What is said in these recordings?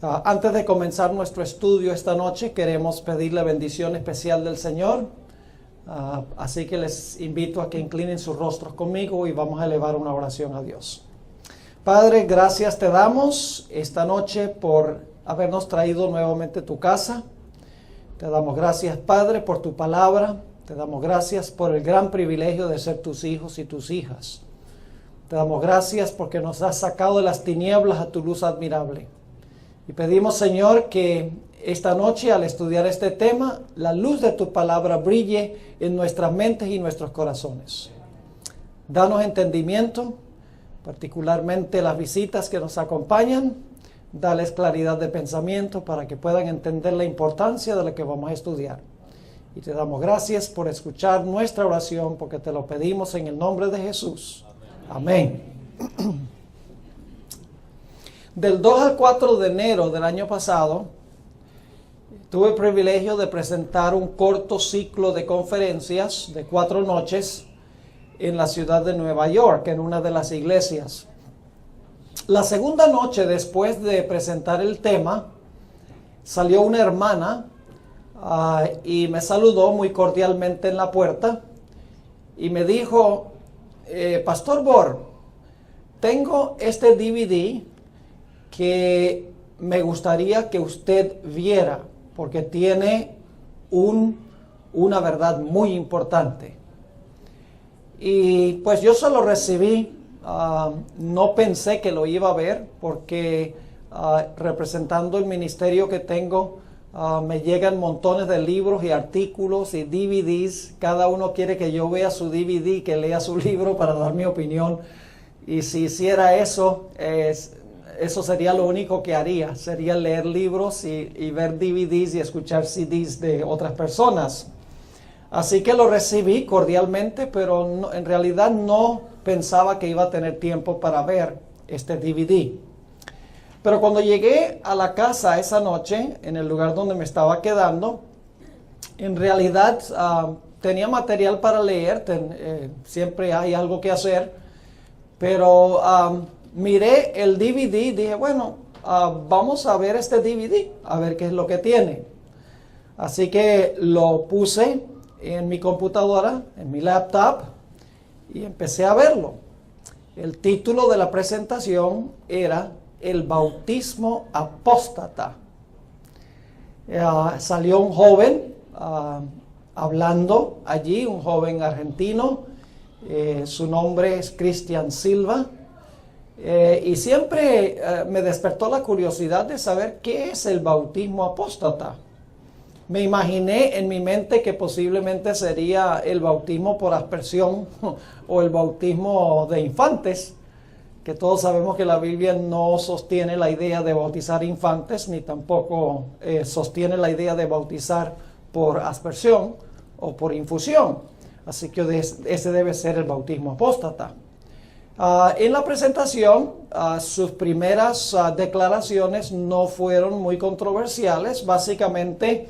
Antes de comenzar nuestro estudio esta noche, queremos pedir la bendición especial del Señor. Así que les invito a que inclinen sus rostros conmigo y vamos a elevar una oración a Dios. Padre, gracias te damos esta noche por habernos traído nuevamente a tu casa. Te damos gracias, Padre, por tu palabra. Te damos gracias por el gran privilegio de ser tus hijos y tus hijas. Te damos gracias porque nos has sacado de las tinieblas a tu luz admirable. Y pedimos, Señor, que esta noche al estudiar este tema, la luz de tu palabra brille en nuestras mentes y nuestros corazones. Danos entendimiento, particularmente las visitas que nos acompañan. Dales claridad de pensamiento para que puedan entender la importancia de lo que vamos a estudiar. Y te damos gracias por escuchar nuestra oración, porque te lo pedimos en el nombre de Jesús. Amén. Del 2 al 4 de enero del año pasado, tuve el privilegio de presentar un corto ciclo de conferencias de 4 noches en la ciudad de Nueva York, en una de las iglesias. La segunda noche, después de presentar el tema, salió una hermana y me saludó muy cordialmente en la puerta y me dijo, Pastor Bor, tengo este DVD que me gustaría que usted viera, porque tiene una verdad muy importante. Y pues yo se lo recibí, no pensé que lo iba a ver, porque representando el ministerio que tengo, me llegan montones de libros y artículos y DVDs. Cada uno quiere que yo vea su DVD, que lea su libro para dar mi opinión. Y si hiciera eso, eso sería lo único que haría, sería leer libros y ver DVDs y escuchar CDs de otras personas. Así que lo recibí cordialmente, pero no, en realidad no pensaba que iba a tener tiempo para ver este DVD. Pero cuando llegué a la casa esa noche, en el lugar donde me estaba quedando, en realidad tenía material para leer, siempre hay algo que hacer, pero miré el DVD y dije, bueno, vamos a ver este DVD, a ver qué es lo que tiene. Así que lo puse en mi computadora, en mi laptop, y empecé a verlo. El título de la presentación era El bautismo apóstata. Salió un joven hablando allí, un joven argentino. Su nombre es Cristian Silva. Y siempre me despertó la curiosidad de saber qué es el bautismo apóstata. Me imaginé en mi mente que posiblemente sería el bautismo por aspersión o el bautismo de infantes, que todos sabemos que la Biblia no sostiene la idea de bautizar infantes, ni tampoco sostiene la idea de bautizar por aspersión o por infusión. Así que ese debe ser el bautismo apóstata. En la presentación, sus primeras declaraciones no fueron muy controversiales. Básicamente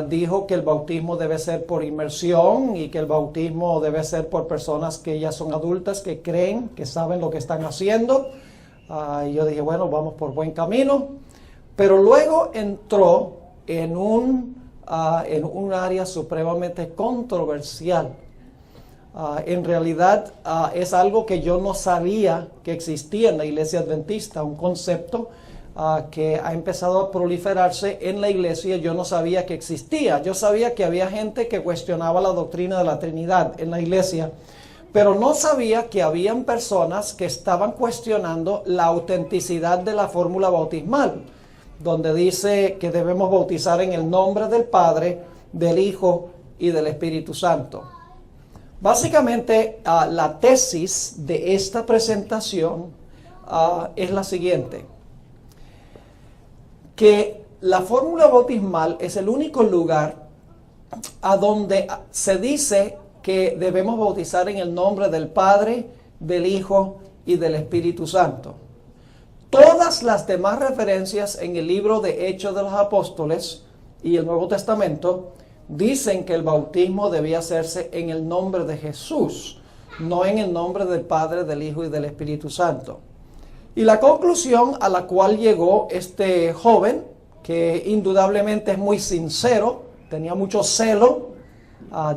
dijo que el bautismo debe ser por inmersión y que el bautismo debe ser por personas que ya son adultas, que creen, que saben lo que están haciendo. Y yo dije, bueno, vamos por buen camino. Pero luego entró en un área supremamente controversial. En realidad es algo que yo no sabía que existía en la Iglesia Adventista, un concepto que ha empezado a proliferarse en la iglesia. Yo no sabía que existía. Yo sabía que había gente que cuestionaba la doctrina de la Trinidad en la iglesia, pero no sabía que habían personas que estaban cuestionando la autenticidad de la fórmula bautismal, donde dice que debemos bautizar en el nombre del Padre, del Hijo y del Espíritu Santo. Básicamente, la tesis de esta presentación es la siguiente: que la fórmula bautismal es el único lugar a donde se dice que debemos bautizar en el nombre del Padre, del Hijo y del Espíritu Santo. Todas las demás referencias en el libro de Hechos de los Apóstoles y el Nuevo Testamento dicen que el bautismo debía hacerse en el nombre de Jesús, no en el nombre del Padre, del Hijo y del Espíritu Santo. Y la conclusión a la cual llegó este joven, que indudablemente es muy sincero, tenía mucho celo,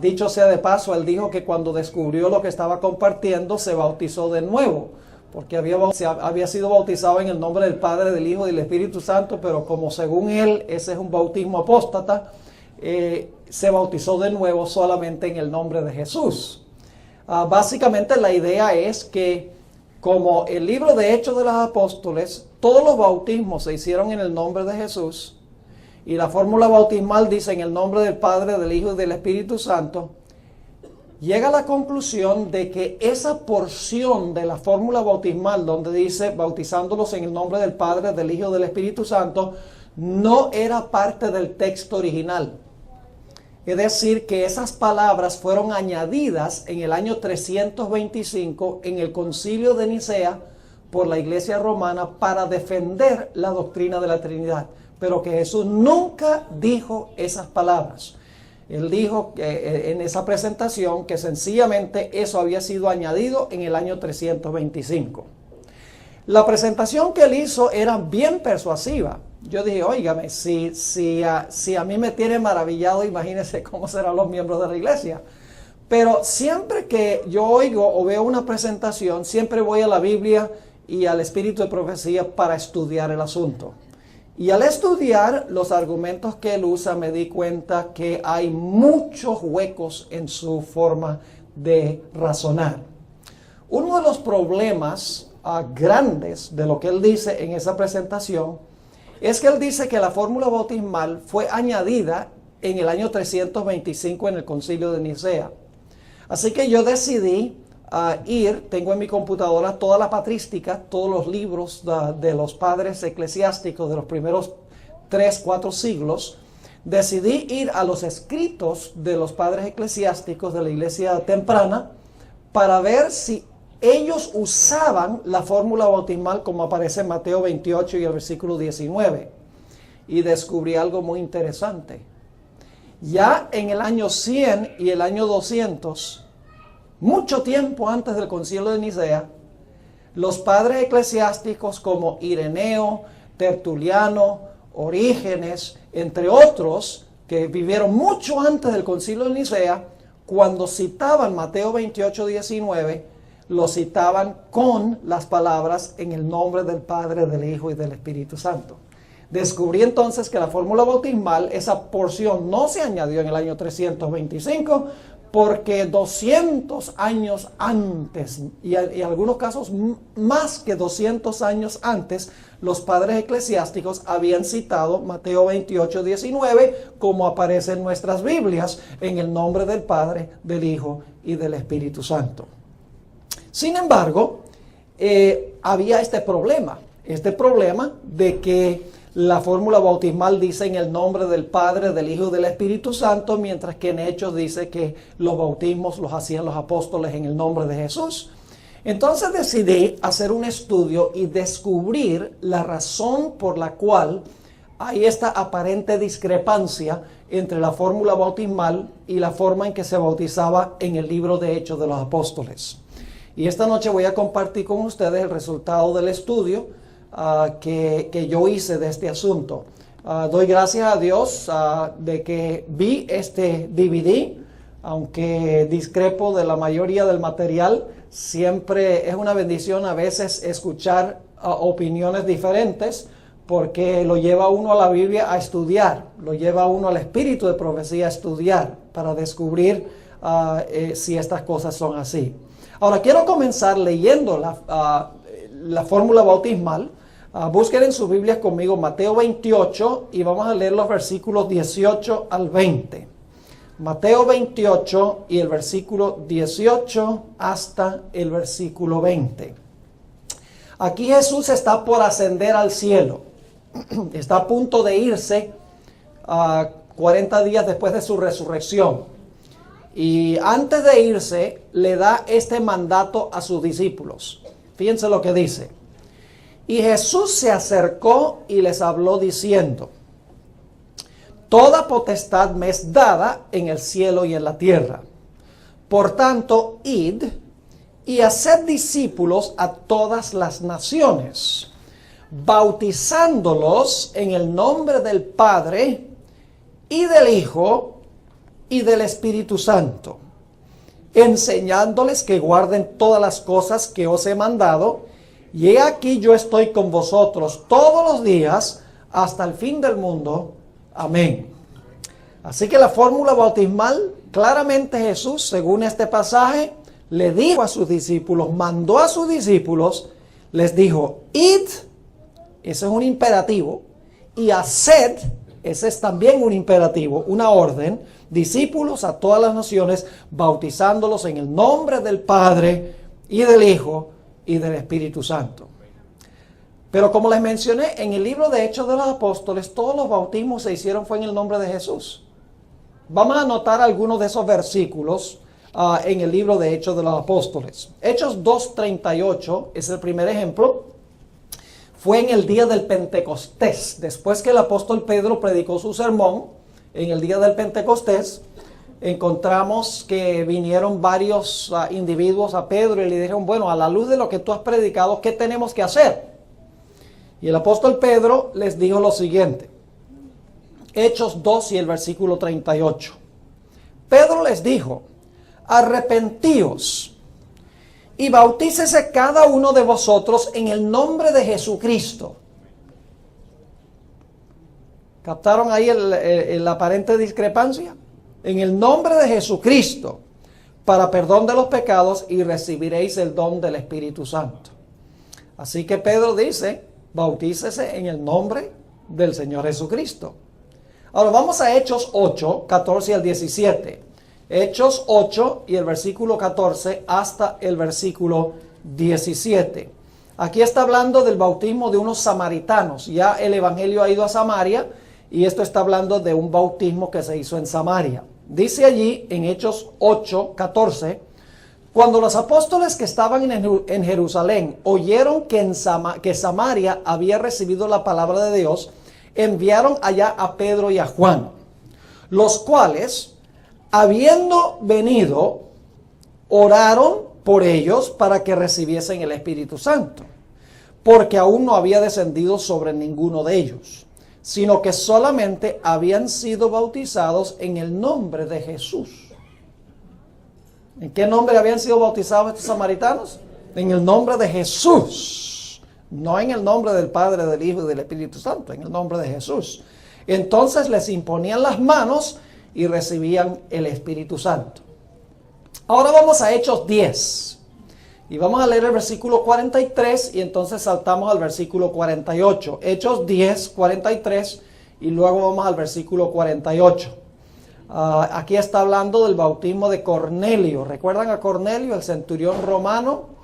dicho sea de paso, él dijo que cuando descubrió lo que estaba compartiendo se bautizó de nuevo, porque había sido bautizado en el nombre del Padre, del Hijo y del Espíritu Santo, pero como según él ese es un bautismo apóstata, se bautizó de nuevo solamente en el nombre de Jesús. Básicamente la idea es que como el libro de Hechos de los Apóstoles, todos los bautismos se hicieron en el nombre de Jesús, y la fórmula bautismal dice en el nombre del Padre, del Hijo y del Espíritu Santo, llega a la conclusión de que esa porción de la fórmula bautismal donde dice bautizándolos en el nombre del Padre, del Hijo y del Espíritu Santo, no era parte del texto original. Es decir, que esas palabras fueron añadidas en el año 325 en el Concilio de Nicea por la Iglesia Romana para defender la doctrina de la Trinidad. Pero que Jesús nunca dijo esas palabras. Él dijo en esa presentación que sencillamente eso había sido añadido en el año 325. La presentación que él hizo era bien persuasiva. Yo dije, óigame, si a mí me tiene maravillado, imagínense cómo serán los miembros de la iglesia. Pero siempre que yo oigo o veo una presentación, siempre voy a la Biblia y al Espíritu de Profecía para estudiar el asunto. Y al estudiar los argumentos que él usa, me di cuenta que hay muchos huecos en su forma de razonar. Uno de los problemas grandes de lo que él dice en esa presentación es que él dice que la fórmula bautismal fue añadida en el año 325 en el Concilio de Nicea. Así que yo decidí tengo en mi computadora toda la patrística, todos los libros de los padres eclesiásticos de los primeros 3-4 siglos. Decidí ir a los escritos de los padres eclesiásticos de la iglesia temprana para ver si ellos usaban la fórmula bautismal como aparece en Mateo 28 y el versículo 19. Y descubrí algo muy interesante. Ya en el año 100 y el año 200, mucho tiempo antes del Concilio de Nicea, los padres eclesiásticos como Ireneo, Tertuliano, Orígenes, entre otros, que vivieron mucho antes del Concilio de Nicea, cuando citaban Mateo 28, 19, lo citaban con las palabras en el nombre del Padre, del Hijo y del Espíritu Santo. Descubrí entonces que la fórmula bautismal, esa porción no se añadió en el año 325, porque 200 años antes, y en algunos casos más que 200 años antes, los padres eclesiásticos habían citado Mateo 28, 19, como aparece en nuestras Biblias, en el nombre del Padre, del Hijo y del Espíritu Santo. Sin embargo, había este problema de que la fórmula bautismal dice en el nombre del Padre, del Hijo y del Espíritu Santo, mientras que en Hechos dice que los bautismos los hacían los apóstoles en el nombre de Jesús. Entonces decidí hacer un estudio y descubrir la razón por la cual hay esta aparente discrepancia entre la fórmula bautismal y la forma en que se bautizaba en el libro de Hechos de los Apóstoles. Y esta noche voy a compartir con ustedes el resultado del estudio que yo hice de este asunto. Doy gracias a Dios de que vi este DVD, aunque discrepo de la mayoría del material. Siempre es una bendición a veces escuchar opiniones diferentes, porque lo lleva a uno a la Biblia a estudiar, lo lleva a uno al Espíritu de Profecía a estudiar para descubrir si estas cosas son así. Ahora quiero comenzar leyendo la fórmula bautismal. Busquen en sus Biblias conmigo Mateo 28 y vamos a leer los versículos 18 al 20. Mateo 28 y el versículo 18 hasta el versículo 20. Aquí Jesús está por ascender al cielo. Está a punto de irse 40 días después de su resurrección. Y antes de irse le da este mandato a sus discípulos. Fíjense lo que dice. Y Jesús se acercó y les habló diciendo: toda potestad me es dada en el cielo y en la tierra. Por tanto, id y haced discípulos a todas las naciones, bautizándolos en el nombre del Padre y del Hijo y del Espíritu Santo, enseñándoles que guarden todas las cosas que os he mandado, y he aquí yo estoy con vosotros todos los días hasta el fin del mundo. Amén. Así que la fórmula bautismal, claramente Jesús, según este pasaje, le dijo a sus discípulos, mandó a sus discípulos, les dijo, id, ese es un imperativo, y haced, ese es también un imperativo, una orden, discípulos a todas las naciones, bautizándolos en el nombre del Padre y del Hijo y del Espíritu Santo. Pero como les mencioné, en el libro de Hechos de los Apóstoles, todos los bautismos se hicieron fue en el nombre de Jesús. Vamos a anotar algunos de esos versículos en el libro de Hechos de los Apóstoles. Hechos 2:38 es el primer ejemplo. Fue en el día del Pentecostés, después que el apóstol Pedro predicó su sermón, en el día del Pentecostés, encontramos que vinieron varios individuos a Pedro y le dijeron, bueno, a la luz de lo que tú has predicado, ¿qué tenemos que hacer? Y el apóstol Pedro les dijo lo siguiente, Hechos 2 y el versículo 38. Pedro les dijo, arrepentíos y bautícese cada uno de vosotros en el nombre de Jesucristo. ¿Captaron ahí la aparente discrepancia? En el nombre de Jesucristo, para perdón de los pecados, y recibiréis el don del Espíritu Santo. Así que Pedro dice, bautícese en el nombre del Señor Jesucristo. Ahora vamos a Hechos 8, 14 al 17. Hechos 8 y el versículo 14 hasta el versículo 17. Aquí está hablando del bautismo de unos samaritanos. Ya el evangelio ha ido a Samaria y esto está hablando de un bautismo que se hizo en Samaria. Dice allí en Hechos 8, 14, cuando los apóstoles que estaban en Jerusalén oyeron que Samaria había recibido la palabra de Dios, enviaron allá a Pedro y a Juan, los cuales, habiendo venido, oraron por ellos para que recibiesen el Espíritu Santo, porque aún no había descendido sobre ninguno de ellos, sino que solamente habían sido bautizados en el nombre de Jesús. ¿En qué nombre habían sido bautizados estos samaritanos? En el nombre de Jesús, no en el nombre del Padre, del Hijo y del Espíritu Santo, en el nombre de Jesús. Entonces les imponían las manos y recibían el Espíritu Santo. Ahora vamos a Hechos 10 y vamos a leer el versículo 43 y entonces saltamos al versículo 48. Hechos 10, 43 y luego vamos al versículo 48. Aquí está hablando del bautismo de Cornelio. ¿Recuerdan a Cornelio, el centurión romano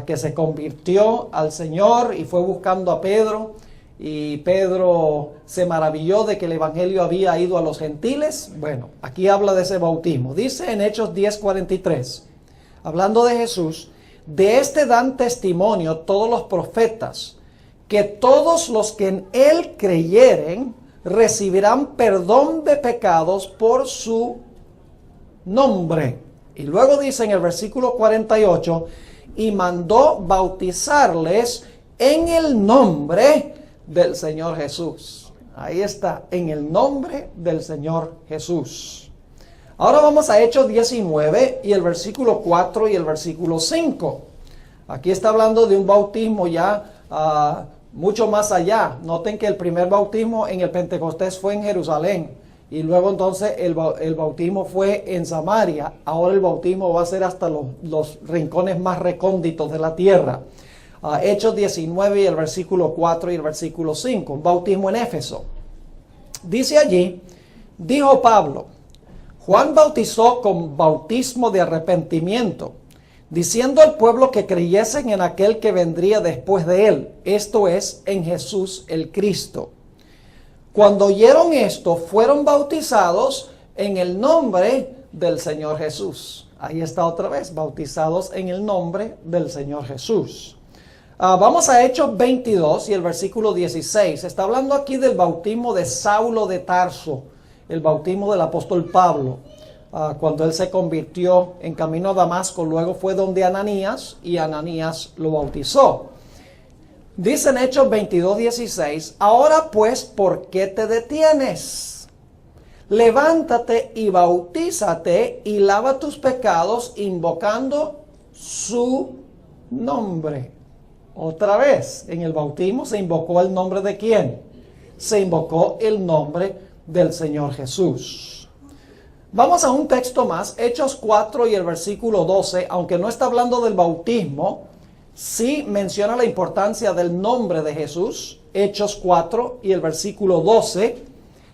que se convirtió al Señor y fue buscando a Pedro? Y Pedro se maravilló de que el evangelio había ido a los gentiles. Bueno, aquí habla de ese bautismo. Dice en Hechos 10:43, hablando de Jesús, de este dan testimonio todos los profetas, que todos los que en él creyeren recibirán perdón de pecados por su nombre. Y luego dice en el versículo 48, y mandó bautizarles en el nombre del Señor Jesús. Ahí está, en el nombre del Señor Jesús. Ahora vamos a Hechos 19 y el versículo 4 y el versículo 5. Aquí está hablando de un bautismo ya mucho más allá. Noten que el primer bautismo en el Pentecostés fue en Jerusalén y luego entonces el bautismo fue en Samaria. Ahora el bautismo va a ser hasta los rincones más recónditos de la tierra. Hechos 19 y el versículo 4 y el versículo 5, un bautismo en Éfeso. Dice allí, dijo Pablo, Juan bautizó con bautismo de arrepentimiento, diciendo al pueblo que creyesen en aquel que vendría después de él, esto es, en Jesús el Cristo. Cuando oyeron esto, fueron bautizados en el nombre del Señor Jesús. Ahí está otra vez, bautizados en el nombre del Señor Jesús. Vamos a Hechos 22 y el versículo 16. Está hablando aquí del bautismo de Saulo de Tarso, el bautismo del apóstol Pablo. cuando él se convirtió en camino a Damasco, luego fue donde Ananías y Ananías lo bautizó. Dice en Hechos 22:16, ahora pues, ¿por qué te detienes? Levántate y bautízate y lava tus pecados invocando su nombre. Otra vez, en el bautismo se invocó el nombre de ¿quién? Se invocó el nombre del Señor Jesús. Vamos a un texto más, Hechos 4 y el versículo 12, aunque no está hablando del bautismo, sí menciona la importancia del nombre de Jesús. Hechos 4 y el versículo 12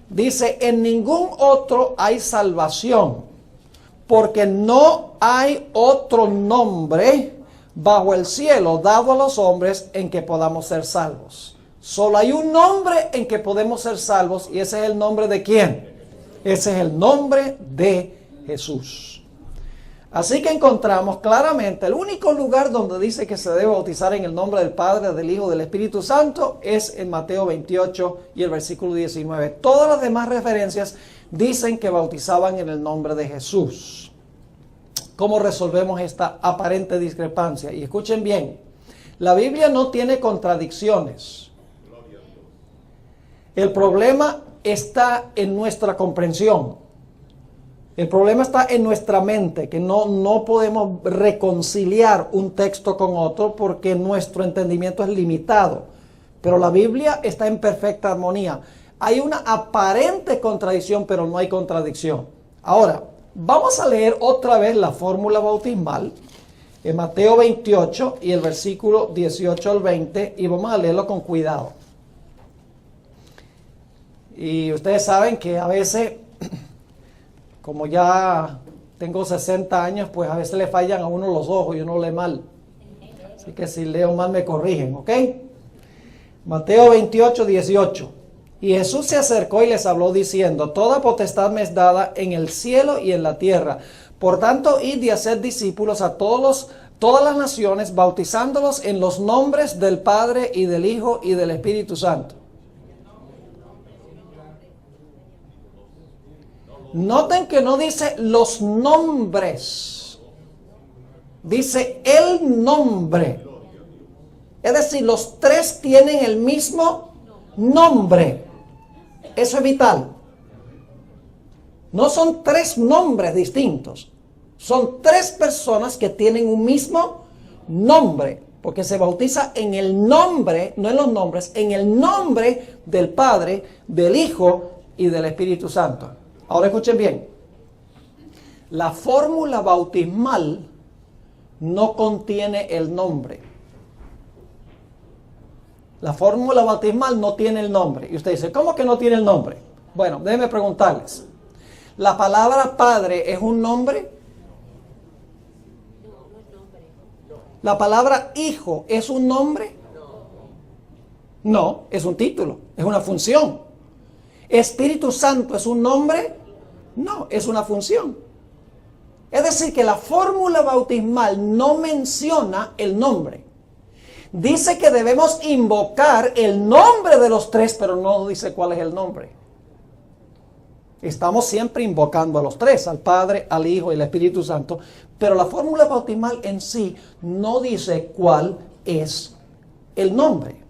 dice, en ningún otro hay salvación, porque no hay otro nombre bajo el cielo dado a los hombres en que podamos ser salvos. Solo hay un nombre en que podemos ser salvos, y ese es el nombre de ¿quién? Ese es el nombre de Jesús. Así que encontramos claramente el único lugar donde dice que se debe bautizar en el nombre del Padre, del Hijo y del Espíritu Santo es en Mateo 28 y el versículo 19. Todas las demás referencias dicen que bautizaban en el nombre de Jesús. ¿Cómo resolvemos esta aparente discrepancia? Y escuchen bien, la Biblia no tiene contradicciones. El problema está en nuestra comprensión. El problema está en nuestra mente, que no podemos reconciliar un texto con otro porque nuestro entendimiento es limitado. Pero la Biblia está en perfecta armonía. Hay una aparente contradicción, pero no hay contradicción. Ahora, vamos a leer otra vez la fórmula bautismal en Mateo 28 y el versículo 18 al 20, y vamos a leerlo con cuidado. Y ustedes saben que a veces, como ya tengo 60 años, pues a veces le fallan a uno los ojos y uno lee mal. Así que si leo mal me corrigen, ¿ok? Mateo 28, 18. Y Jesús se acercó y les habló diciendo, toda potestad me es dada en el cielo y en la tierra. Por tanto, id y haced discípulos a todas las naciones, bautizándolos en los nombres del Padre y del Hijo y del Espíritu Santo. Noten que no dice los nombres, dice el nombre. Es decir, los tres tienen el mismo nombre. Eso es vital. No son tres nombres distintos. Son tres personas que tienen un mismo nombre. Porque se bautiza en el nombre, no en los nombres, en el nombre del Padre, del Hijo y del Espíritu Santo. Ahora escuchen bien. La fórmula bautismal no contiene el nombre. La fórmula bautismal no tiene el nombre. Y usted dice, ¿cómo que no tiene el nombre? Bueno, déjenme preguntarles. ¿La palabra Padre es un nombre? ¿La palabra Hijo es un nombre? No, es un título, es una función. ¿Espíritu Santo es un nombre? No, es una función. Es decir, que la fórmula bautismal no menciona el nombre. Dice que debemos invocar el nombre de los tres, pero no dice cuál es el nombre. Estamos siempre invocando a los tres, al Padre, al Hijo y al Espíritu Santo, pero la fórmula bautismal en sí no dice cuál es el nombre.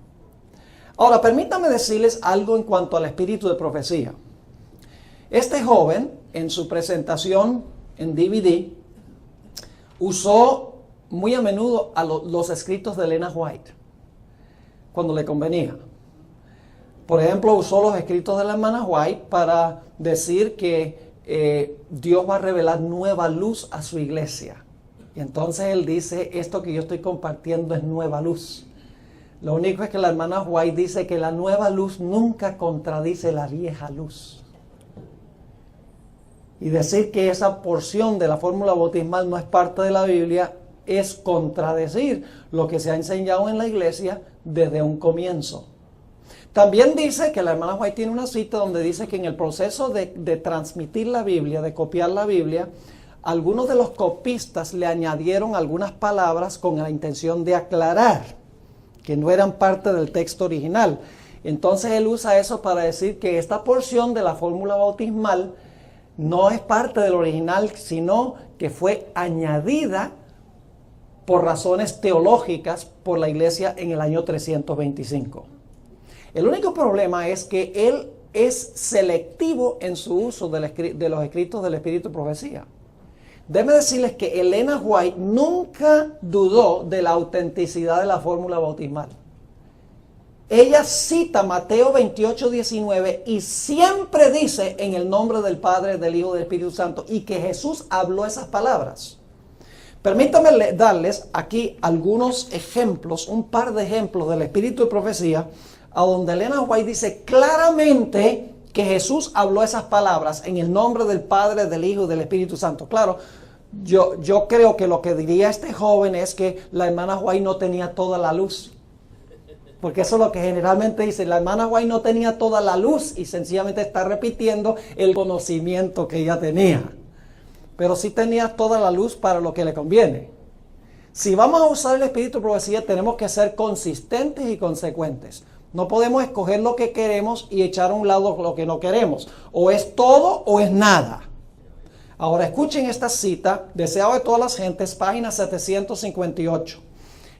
Ahora, permítanme decirles algo en cuanto al espíritu de profecía. Este joven, en su presentación en DVD, usó muy a menudo los escritos de Elena White, cuando le convenía. Por ejemplo, usó los escritos de la hermana White para decir que Dios va a revelar nueva luz a su iglesia. Y entonces él dice, esto que yo estoy compartiendo es nueva luz. Lo único es que la hermana White dice que la nueva luz nunca contradice la vieja luz. Y decir que esa porción de la fórmula bautismal no es parte de la Biblia es contradecir lo que se ha enseñado en la iglesia desde un comienzo. También dice que la hermana White tiene una cita donde dice que en el proceso de transmitir la Biblia, de copiar la Biblia, algunos de los copistas le añadieron algunas palabras con la intención de aclarar que no eran parte del texto original. Entonces él usa eso para decir que esta porción de la fórmula bautismal No es parte del original, sino que fue añadida por razones teológicas por la iglesia en el año 325. El único problema es que él es selectivo en su uso de los escritos del Espíritu de Profecía. Déjenme decirles que Elena White nunca dudó de la autenticidad de la fórmula bautismal. Ella cita Mateo 28:19 y siempre dice en el nombre del Padre, del Hijo y del Espíritu Santo, y que Jesús habló esas palabras. Permítanme darles aquí algunos ejemplos, un par de ejemplos del Espíritu de Profecía, a donde Elena White dice claramente que Jesús habló esas palabras en el nombre del Padre, del Hijo y del Espíritu Santo. Claro, yo creo que lo que diría este joven es que la hermana White no tenía toda la luz. Porque eso es lo que generalmente dice. La hermana White no tenía toda la luz y sencillamente está repitiendo el conocimiento que ella tenía. Pero sí tenía toda la luz para lo que le conviene. Si vamos a usar el Espíritu de Profecía, tenemos que ser consistentes y consecuentes. No podemos escoger lo que queremos y echar a un lado lo que no queremos. O es todo o es nada. Ahora escuchen esta cita, Deseado de todas las gentes, página 758.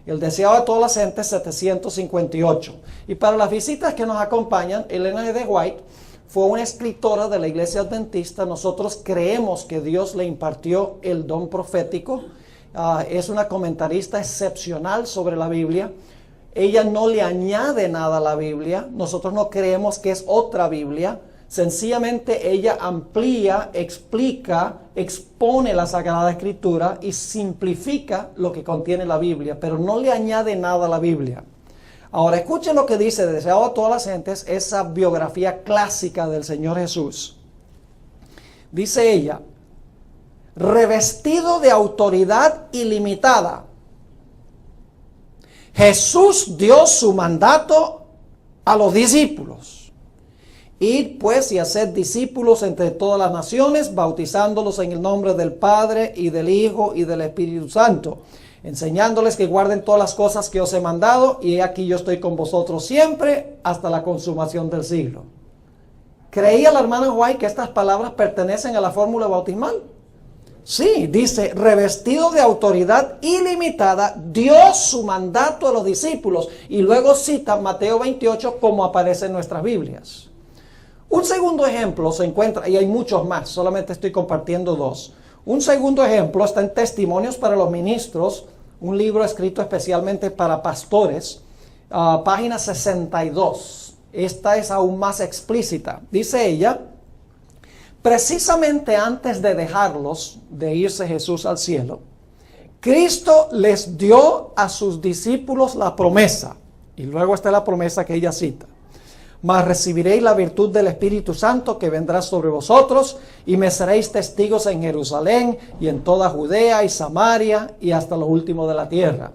El Deseado de todas las gentes, 758. Y para las visitas que nos acompañan, Elena de White fue una escritora de la Iglesia Adventista. Nosotros creemos que Dios le impartió el don profético. Es una comentarista excepcional sobre la Biblia. Ella no le añade nada a la Biblia. Nosotros no creemos que es otra Biblia. Sencillamente ella amplía, explica, expone la Sagrada Escritura y simplifica lo que contiene la Biblia, pero no le añade nada a la Biblia. Ahora escuchen lo que dice Deseado a todas las gentes, esa biografía clásica del Señor Jesús. Dice ella, revestido de autoridad ilimitada, Jesús dio su mandato a los discípulos. Id pues y haced discípulos entre todas las naciones, bautizándolos en el nombre del Padre y del Hijo y del Espíritu Santo, enseñándoles que guarden todas las cosas que os he mandado, y he aquí yo estoy con vosotros siempre hasta la consumación del siglo. ¿Creía la hermana White que estas palabras pertenecen a la fórmula bautismal? Sí, dice, revestido de autoridad ilimitada, dio su mandato a los discípulos. Y luego cita Mateo 28 como aparece en nuestras Biblias. Un segundo ejemplo se encuentra, y hay muchos más, solamente estoy compartiendo dos. Un segundo ejemplo está en Testimonios para los Ministros, un libro escrito especialmente para pastores, página 62. Esta es aún más explícita. Dice ella, precisamente antes de dejarlos, de irse Jesús al cielo, Cristo les dio a sus discípulos la promesa. Y luego está la promesa que ella cita. Mas recibiréis la virtud del Espíritu Santo que vendrá sobre vosotros, y me seréis testigos en Jerusalén y en toda Judea y Samaria y hasta lo último de la tierra.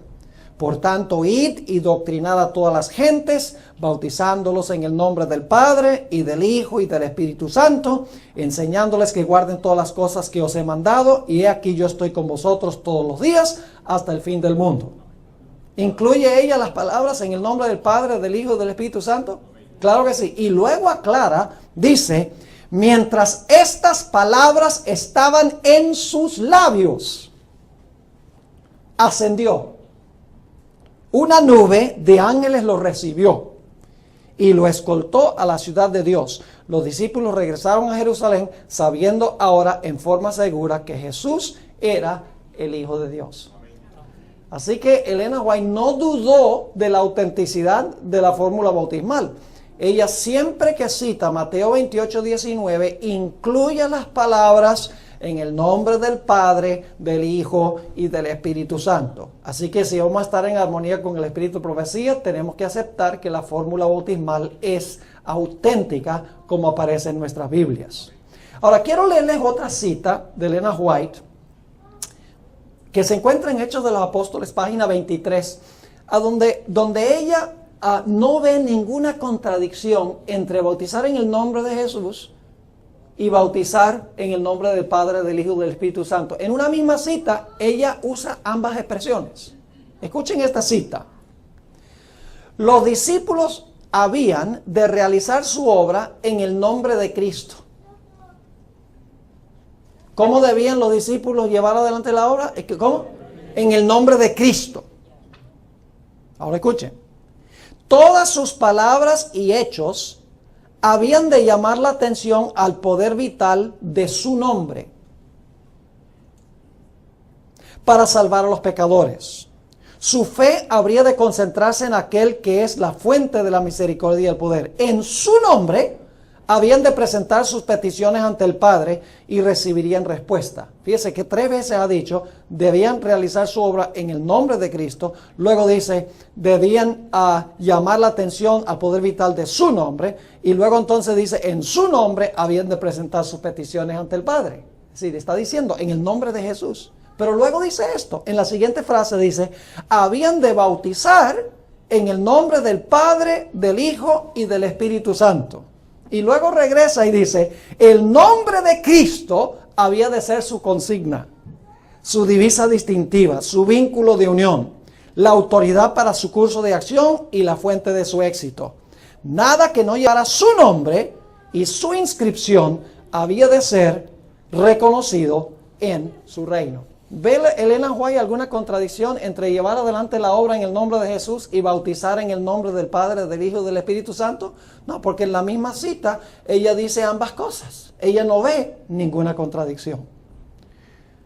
Por tanto, id y doctrinad a todas las gentes, bautizándolos en el nombre del Padre y del Hijo y del Espíritu Santo, enseñándoles que guarden todas las cosas que os he mandado, y he aquí yo estoy con vosotros todos los días hasta el fin del mundo. ¿Incluye ella las palabras en el nombre del Padre, del Hijo y del Espíritu Santo? Claro que sí. Y luego aclara, dice, mientras estas palabras estaban en sus labios, ascendió. Una nube de ángeles lo recibió y lo escoltó a la ciudad de Dios. Los discípulos regresaron a Jerusalén sabiendo ahora en forma segura que Jesús era el Hijo de Dios. Así que Elena White no dudó de la autenticidad de la fórmula bautismal. Ella siempre que cita Mateo 28:19 incluye las palabras en el nombre del Padre, del Hijo y del Espíritu Santo. Así que si vamos a estar en armonía con el Espíritu de Profecía, tenemos que aceptar que la fórmula bautismal es auténtica como aparece en nuestras Biblias. Ahora quiero leerles otra cita de Elena White que se encuentra en Hechos de los Apóstoles, página 23, donde ella no ve ninguna contradicción entre bautizar en el nombre de Jesús y bautizar en el nombre del Padre, del Hijo y del Espíritu Santo. En una misma cita, ella usa ambas expresiones. Escuchen esta cita. Los discípulos habían de realizar su obra en el nombre de Cristo. ¿Cómo debían los discípulos llevar adelante la obra? ¿Cómo? En el nombre de Cristo. Ahora escuchen. Todas sus palabras y hechos habían de llamar la atención al poder vital de su nombre para salvar a los pecadores. Su fe habría de concentrarse en aquel que es la fuente de la misericordia y el poder. En su nombre habían de presentar sus peticiones ante el Padre y recibirían respuesta. Fíjese que 3 veces ha dicho, debían realizar su obra en el nombre de Cristo. Luego dice, debían llamar la atención al poder vital de su nombre. Y luego entonces dice, en su nombre habían de presentar sus peticiones ante el Padre. Es decir, está diciendo, en el nombre de Jesús. Pero luego dice esto, en la siguiente frase dice, habían de bautizar en el nombre del Padre, del Hijo y del Espíritu Santo. Y luego regresa y dice, el nombre de Cristo había de ser su consigna, su divisa distintiva, su vínculo de unión, la autoridad para su curso de acción y la fuente de su éxito. Nada que no llevara su nombre y su inscripción había de ser reconocido en su reino. ¿Ve Elena White alguna contradicción entre llevar adelante la obra en el nombre de Jesús y bautizar en el nombre del Padre, del Hijo y del Espíritu Santo? No, porque en la misma cita ella dice ambas cosas. Ella no ve ninguna contradicción.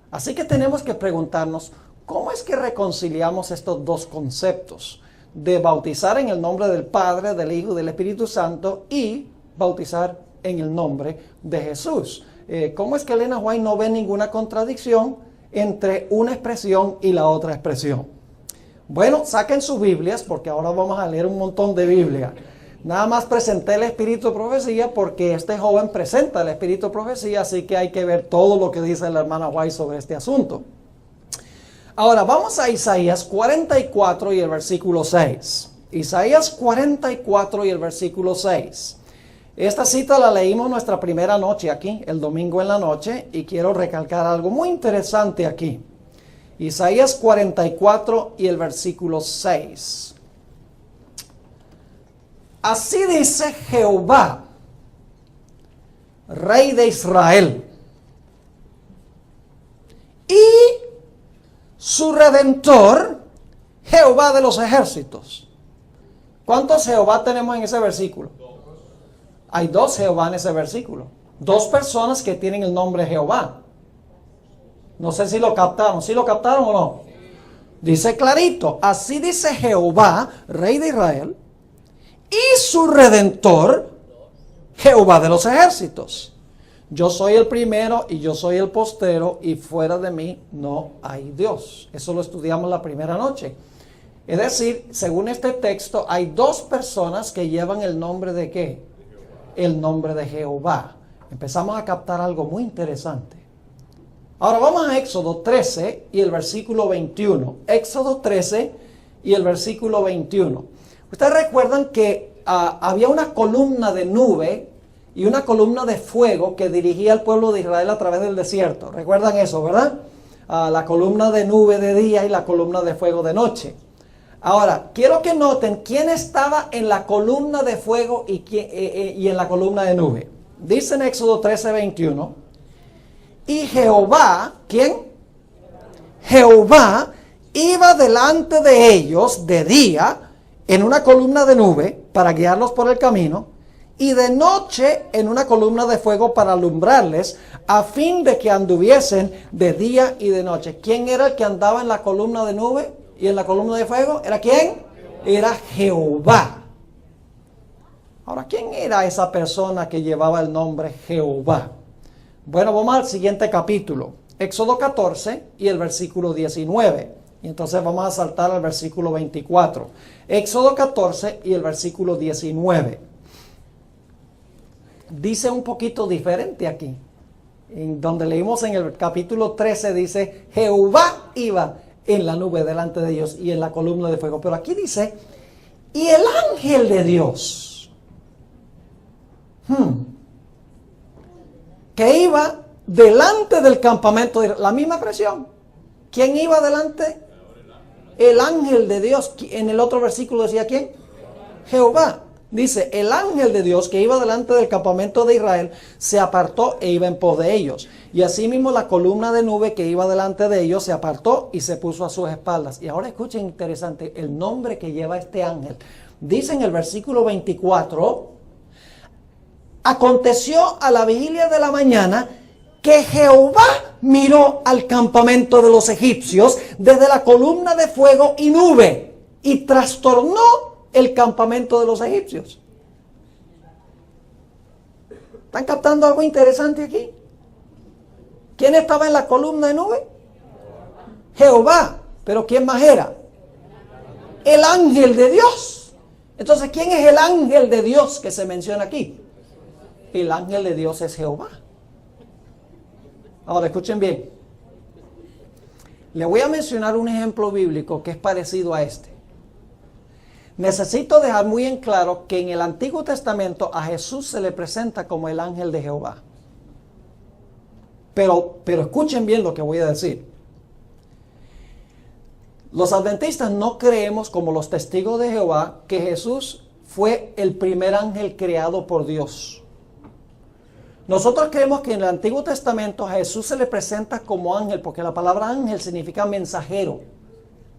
Así que tenemos que preguntarnos, ¿cómo es que reconciliamos estos dos conceptos? De bautizar en el nombre del Padre, del Hijo y del Espíritu Santo y bautizar en el nombre de Jesús. ¿Cómo es que Elena White no ve ninguna contradicción entre una expresión y la otra expresión? Bueno, saquen sus Biblias porque ahora vamos a leer un montón de Biblia. Nada más presenté el Espíritu de Profecía porque este joven presenta el Espíritu de Profecía, así que hay que ver todo lo que dice la hermana White sobre este asunto. Ahora vamos a Isaías 44 y el versículo 6. Isaías 44 y el versículo 6. Esta cita la leímos nuestra primera noche aquí, el domingo en la noche, y quiero recalcar algo muy interesante aquí. Isaías 44 y el versículo 6. Así dice Jehová, Rey de Israel, y su Redentor, Jehová de los ejércitos. ¿Cuántos Jehová tenemos en ese versículo? Hay 2 Jehová en ese versículo. 2 personas que tienen el nombre Jehová. No sé si lo captaron. ¿Sí lo captaron o no? Dice clarito. Así dice Jehová, Rey de Israel, y su Redentor, Jehová de los ejércitos. Yo soy el primero y yo soy el postero, y fuera de mí no hay Dios. Eso lo estudiamos la primera noche. Es decir, según este texto, hay 2 personas que llevan el nombre de ¿qué? El nombre de Jehová. Empezamos a captar algo muy interesante. Ahora vamos a Éxodo 13 y el versículo 21. Éxodo 13 y el versículo 21. Ustedes recuerdan que había una columna de nube y una columna de fuego que dirigía al pueblo de Israel a través del desierto. ¿Recuerdan eso, verdad? La columna de nube de día y la columna de fuego de noche. Ahora, quiero que noten quién estaba en la columna de fuego y en la columna de nube. Dice en Éxodo 13, 21. Y Jehová, ¿quién? Jehová iba delante de ellos de día en una columna de nube para guiarlos por el camino, y de noche en una columna de fuego para alumbrarles, a fin de que anduviesen de día y de noche. ¿Quién era el que andaba en la columna de nube y en la columna de fuego? ¿Era quién? Era Jehová. Ahora, ¿quién era esa persona que llevaba el nombre Jehová? Bueno, vamos al siguiente capítulo, Éxodo 14 y el versículo 19. Y entonces vamos a saltar al versículo 24. Éxodo 14 y el versículo 19. Dice un poquito diferente aquí. En donde leímos en el capítulo 13 dice, Jehová iba en la nube delante de ellos y en la columna de fuego. Pero aquí dice, y el ángel de Dios, que iba delante del campamento, la misma expresión. ¿Quién iba delante? El ángel de Dios. En el otro versículo decía ¿quién? Jehová. Dice, el ángel de Dios que iba delante del campamento de Israel se apartó e iba en pos de ellos. Y asimismo la columna de nube que iba delante de ellos se apartó y se puso a sus espaldas. Y ahora escuchen interesante el nombre que lleva este ángel. Dice en el versículo 24, aconteció a la vigilia de la mañana que Jehová miró al campamento de los egipcios desde la columna de fuego y nube y trastornó el campamento de los egipcios. ¿Están captando algo interesante aquí? ¿Quién estaba en la columna de nube? Jehová. ¿Pero quién más era? El ángel de Dios. Entonces, ¿quién es el ángel de Dios que se menciona aquí? El ángel de Dios es Jehová. Ahora, escuchen bien. Le voy a mencionar un ejemplo bíblico que es parecido a este. Necesito dejar muy en claro que en el Antiguo Testamento a Jesús se le presenta como el ángel de Jehová. Pero escuchen bien lo que voy a decir. Los adventistas no creemos, como los testigos de Jehová, que Jesús fue el primer ángel creado por Dios. Nosotros creemos que en el Antiguo Testamento a Jesús se le presenta como ángel, porque la palabra ángel significa mensajero.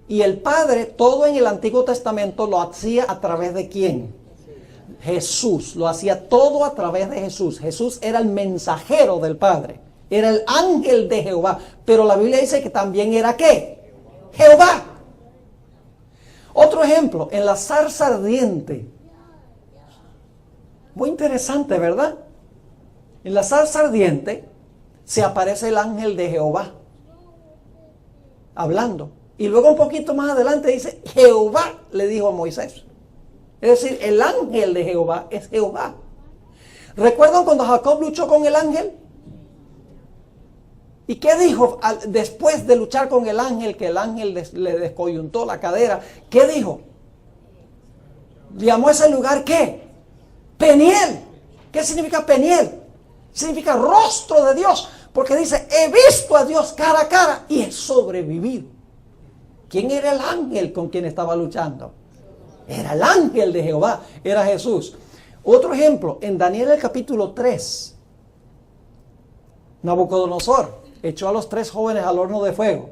Y el Padre, todo en el Antiguo Testamento lo hacía a través de ¿quién? Jesús. Lo hacía todo a través de Jesús. Jesús era el mensajero del Padre. Era el ángel de Jehová. Pero la Biblia dice que también era ¿qué? Jehová. Otro ejemplo, en la zarza ardiente. Muy interesante, ¿verdad? En la zarza ardiente se aparece el ángel de Jehová hablando. Y luego un poquito más adelante dice, Jehová le dijo a Moisés. Es decir, el ángel de Jehová es Jehová. ¿Recuerdan cuando Jacob luchó con el ángel? ¿Y qué dijo después de luchar con el ángel, que el ángel le descoyuntó la cadera? ¿Qué dijo? Llamó a ese lugar ¿qué? Peniel. ¿Qué significa Peniel? Significa rostro de Dios. Porque dice, he visto a Dios cara a cara y he sobrevivido. ¿Quién era el ángel con quien estaba luchando? Era el ángel de Jehová, era Jesús. Otro ejemplo, en Daniel el capítulo 3, Nabucodonosor echó a los 3 jóvenes al horno de fuego.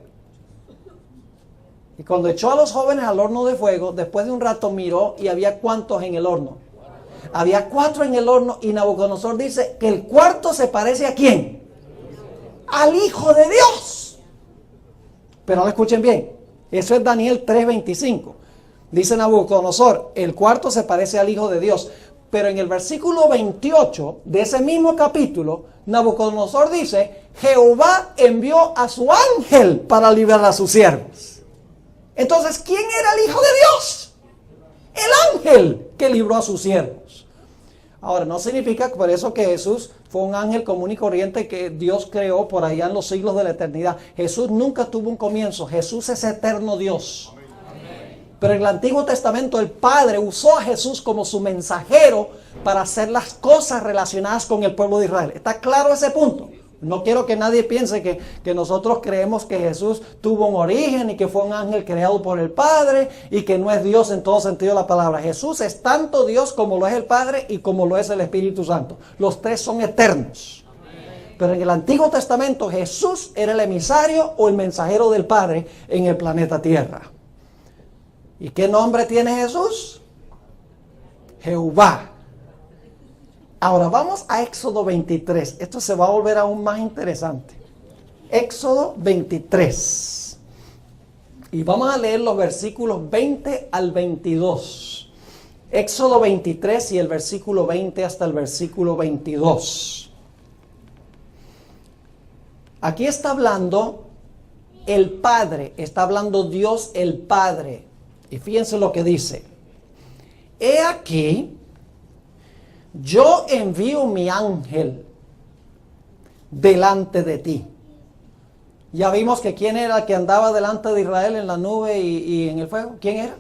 Y cuando echó a los jóvenes al horno de fuego, después de un rato miró y había ¿cuántos en el horno? Había 4 en el horno y Nabucodonosor dice que el cuarto se parece ¿a quién? Al Hijo de Dios. Pero ahora escuchen bien. Eso es Daniel 3:25. Dice Nabucodonosor, el cuarto se parece al Hijo de Dios. Pero en el versículo 28 de ese mismo capítulo, Nabucodonosor dice, Jehová envió a su ángel para liberar a sus siervos. Entonces, ¿quién era el Hijo de Dios? El ángel que libró a sus siervos. Ahora, no significa por eso que Jesús fue un ángel común y corriente que Dios creó por allá en los siglos de la eternidad. Jesús nunca tuvo un comienzo. Jesús es eterno Dios. Pero en el Antiguo Testamento el Padre usó a Jesús como su mensajero para hacer las cosas relacionadas con el pueblo de Israel. ¿Está claro ese punto? No quiero que nadie piense que nosotros creemos que Jesús tuvo un origen y que fue un ángel creado por el Padre y que no es Dios en todo sentido de la palabra. Jesús es tanto Dios como lo es el Padre y como lo es el Espíritu Santo. Los 3 son eternos. Pero en el Antiguo Testamento Jesús era el emisario o el mensajero del Padre en el planeta Tierra. ¿Y qué nombre tiene Jesús? Jehová. Ahora vamos a Éxodo 23. Esto se va a volver aún más interesante. Éxodo 23. Y vamos a leer los versículos 20 al 22. Éxodo 23 y el versículo 20 hasta el versículo 22. Aquí está hablando el Padre, está hablando Dios el Padre. Y fíjense lo que dice. He aquí, yo envío mi ángel delante de ti. Ya vimos que quién era el que andaba delante de Israel en la nube y en el fuego. ¿Quién era?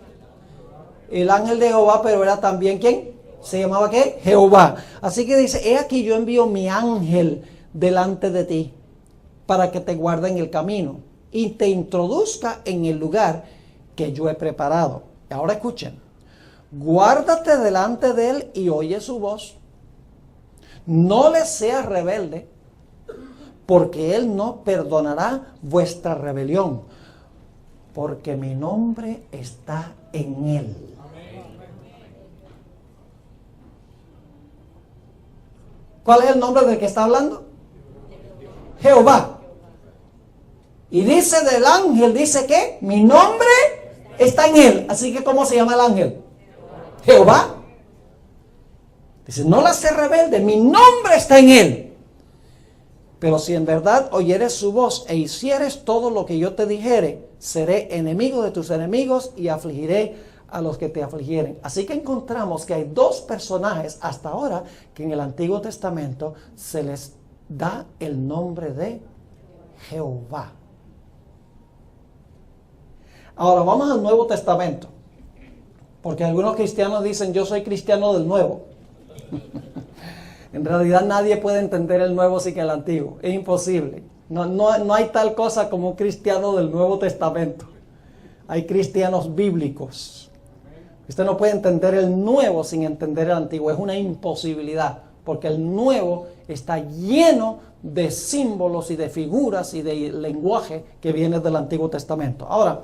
El ángel de Jehová, pero era también ¿quién? ¿Se llamaba qué? Jehová. Así que dice, he aquí yo envío mi ángel delante de ti para que te guarde en el camino y te introduzca en el lugar que yo he preparado. Ahora escuchen. Guárdate delante de él y oye su voz. No le seas rebelde, porque él no perdonará vuestra rebelión, porque mi nombre está en él. ¿Cuál es el nombre del que está hablando? Jehová. Y dice del ángel, dice que mi nombre está en él. Así que, ¿cómo se llama el ángel? Jehová. Dice, no la sé rebelde, mi nombre está en él. Pero si en verdad oyeres su voz e hicieres todo lo que yo te dijere, seré enemigo de tus enemigos y afligiré a los que te afligieren. Así que encontramos que hay dos personajes hasta ahora que en el Antiguo Testamento se les da el nombre de Jehová. Ahora vamos al Nuevo Testamento, porque algunos cristianos dicen, yo soy cristiano del Nuevo. En realidad nadie puede entender el Nuevo sin el Antiguo, es imposible. No hay tal cosa como un cristiano del Nuevo Testamento. Hay cristianos bíblicos. Usted no puede entender el Nuevo sin entender el Antiguo, es una imposibilidad, porque el Nuevo está lleno de símbolos y de figuras y de lenguaje que viene del Antiguo Testamento. Ahora,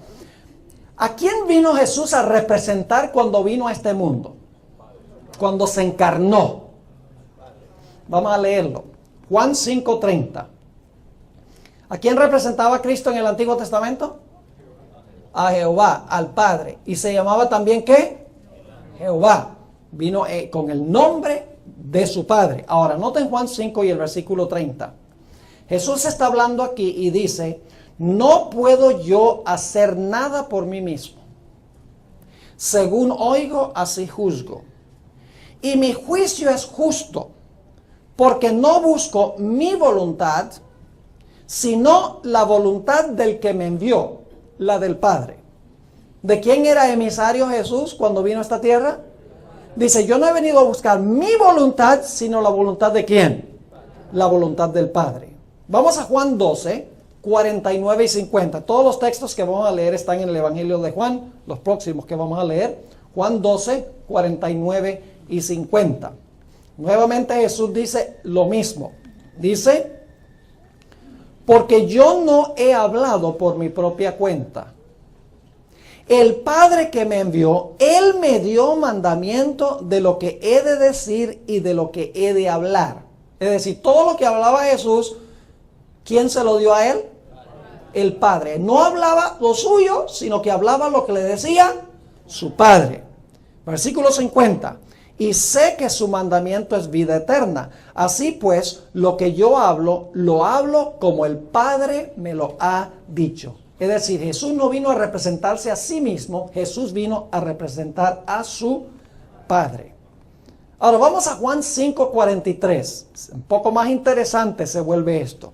¿a quién vino Jesús a representar cuando vino a este mundo? Cuando se encarnó. Vamos a leerlo. Juan 5:30. ¿A quién representaba Cristo en el Antiguo Testamento? A Jehová, al Padre. Y se llamaba también ¿qué? Jehová. Vino con el nombre de su Padre. Ahora, noten Juan 5 y el versículo 30. Jesús está hablando aquí y dice, no puedo yo hacer nada por mí mismo. Según oigo, así juzgo. Y mi juicio es justo, porque no busco mi voluntad, sino la voluntad del que me envió, la del Padre. ¿De quién era emisario Jesús cuando vino a esta tierra? Dice, yo no he venido a buscar mi voluntad, sino la voluntad de ¿quién? La voluntad del Padre. Vamos a Juan 12, 49 y 50. Todos los textos que vamos a leer están en el Evangelio de Juan, los próximos que vamos a leer. Juan 12, 49 y 50. Nuevamente Jesús dice lo mismo. Dice, porque yo no he hablado por mi propia cuenta. El Padre que me envió, Él me dio mandamiento de lo que he de decir y de lo que he de hablar. Es decir, todo lo que hablaba Jesús, ¿quién se lo dio a Él? El Padre. No hablaba lo suyo, sino que hablaba lo que le decía su Padre. Versículo 50. Y sé que su mandamiento es vida eterna. Así pues, lo que yo hablo, lo hablo como el Padre me lo ha dicho. Es decir, Jesús no vino a representarse a sí mismo, Jesús vino a representar a su Padre. Ahora vamos a Juan 5:43. Un poco más interesante se vuelve esto.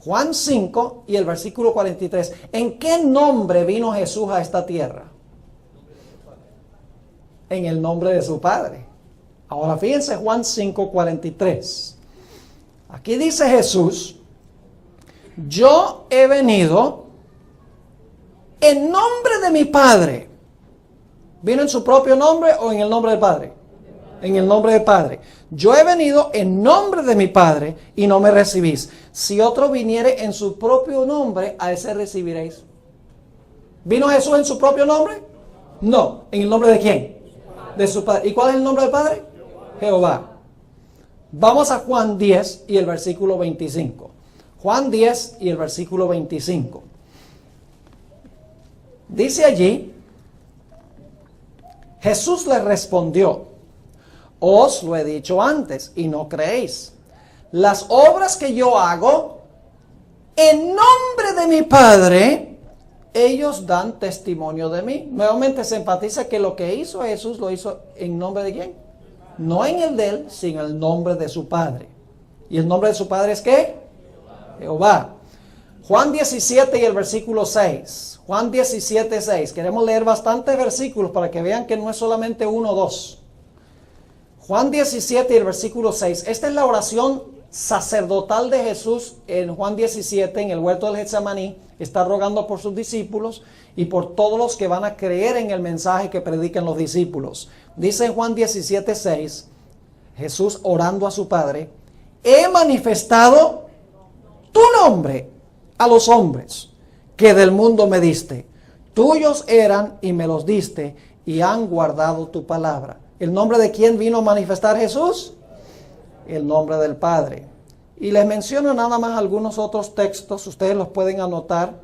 Juan 5 y el versículo 43. ¿En qué nombre vino Jesús a esta tierra? En el nombre de su Padre. Ahora fíjense Juan 5:43. Aquí dice Jesús, yo he venido en nombre de mi Padre. ¿Vino en su propio nombre o en el nombre del Padre? En el nombre del Padre. Yo he venido en nombre de mi Padre y no me recibís. Si otro viniere en su propio nombre, a ese recibiréis. ¿Vino Jesús en su propio nombre? No. ¿En el nombre de quién? De su Padre. ¿Y cuál es el nombre del Padre? Jehová. Vamos a Juan 10 y el versículo 25. Juan 10 y el versículo 25. Dice allí, Jesús le respondió, os lo he dicho antes y no creéis. Las obras que yo hago en nombre de mi Padre, ellos dan testimonio de mí. Nuevamente se enfatiza que lo que hizo Jesús lo hizo en nombre de ¿quién? No en el de él, sino en el nombre de su Padre. ¿Y el nombre de su Padre es qué? Jehová. Juan 17 y el versículo 6. Juan 17, 6. Queremos leer bastantes versículos para que vean que no es solamente uno o dos. Juan 17 y el versículo 6. Esta es la oración sacerdotal de Jesús en Juan 17, en el huerto del Getsemaní, está rogando por sus discípulos y por todos los que van a creer en el mensaje que predican los discípulos. Dice en Juan 17, 6, Jesús orando a su Padre: he manifestado tu nombre a los hombres que del mundo me diste. Tuyos eran y me los diste y han guardado tu palabra. ¿El nombre de quién vino a manifestar Jesús? El nombre del Padre. Y les menciono nada más algunos otros textos, ustedes los pueden anotar.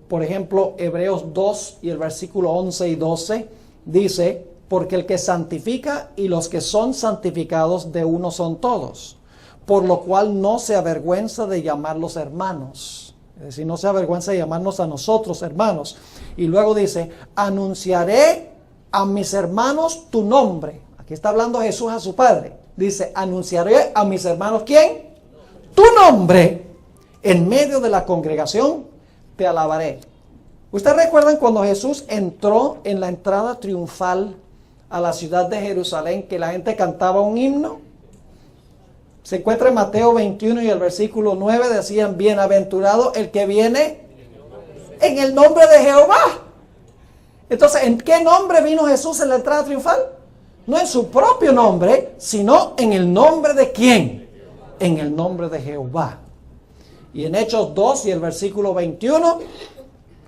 Por ejemplo, Hebreos 2 y el versículo 11 y 12 dice: porque el que santifica y los que son santificados de uno son todos, por lo cual no se avergüenza de llamarlos hermanos. Es decir, no se avergüenza de llamarnos a nosotros hermanos. Y luego dice: anunciaré a mis hermanos tu nombre. Aquí está hablando Jesús a su Padre. Dice: anunciaré a mis hermanos, ¿quién? Tu nombre. En medio de la congregación te alabaré. ¿Ustedes recuerdan cuando Jesús entró en la entrada triunfal a la ciudad de Jerusalén, que la gente cantaba un himno? Se encuentra en Mateo 21 y el versículo 9, decían: bienaventurado el que viene en el nombre de Jehová. Entonces, ¿en qué nombre vino Jesús en la entrada triunfal? No en su propio nombre, sino en el nombre de ¿quién? En el nombre de Jehová. Y en Hechos 2 y el versículo 21,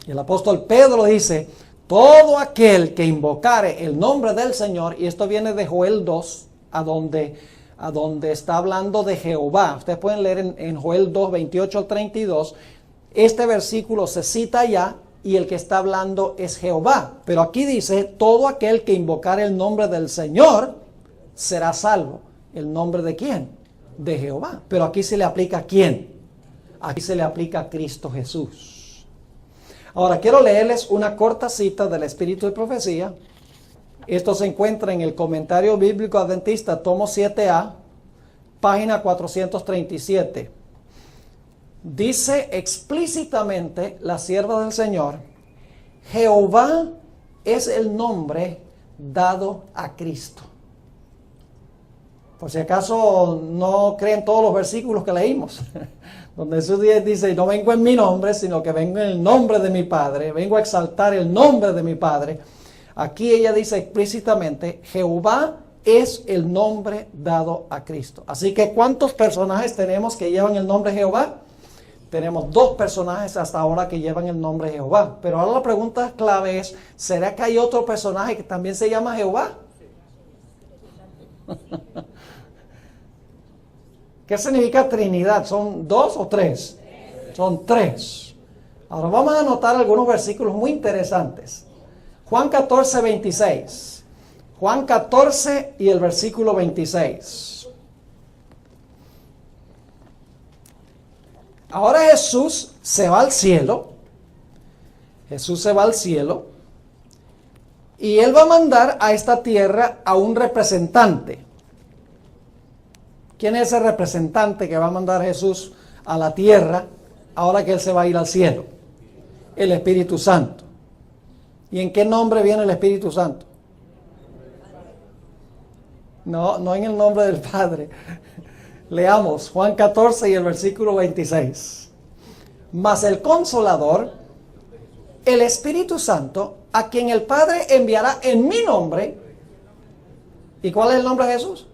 el apóstol Pedro dice: todo aquel que invocare el nombre del Señor, y esto viene de Joel 2, a donde está hablando de Jehová. Ustedes pueden leer en Joel 2, 28 al 32. Este versículo se cita allá y el que está hablando es Jehová. Pero aquí dice: todo aquel que invocare el nombre del Señor será salvo. ¿El nombre de quién? De Jehová. Pero aquí se le aplica ¿a quién? Aquí se le aplica a Cristo Jesús. Ahora quiero leerles una corta cita del Espíritu de Profecía. Esto se encuentra en el Comentario Bíblico Adventista, tomo 7a, página 437. Dice explícitamente la sierva del Señor: Jehová es el nombre dado a Cristo. Por si acaso no creen todos los versículos que leímos, donde Jesús dice: no vengo en mi nombre, sino que vengo en el nombre de mi Padre, vengo a exaltar el nombre de mi Padre. Aquí ella dice explícitamente: Jehová es el nombre dado a Cristo. Así que ¿cuántos personajes tenemos que llevan el nombre de Jehová? Tenemos 2 personajes hasta ahora que llevan el nombre de Jehová. Pero ahora la pregunta clave es: ¿será que hay otro personaje que también se llama Jehová? ¿Qué significa Trinidad? ¿Son 2 o 3? Son 3. Ahora vamos a anotar algunos versículos muy interesantes. Juan 14, 26. Juan 14 y el versículo 26. Ahora Jesús se va al cielo. Jesús se va al cielo. Y Él va a mandar a esta tierra a un representante. ¿Quién es ese representante que va a mandar Jesús a la tierra ahora que Él se va a ir al cielo? El Espíritu Santo. ¿Y en qué nombre viene el Espíritu Santo? No en el nombre del Padre. Leamos Juan 14 y el versículo 26. Mas el Consolador, el Espíritu Santo, a quien el Padre enviará en mi nombre. ¿Y cuál es el nombre de Jesús?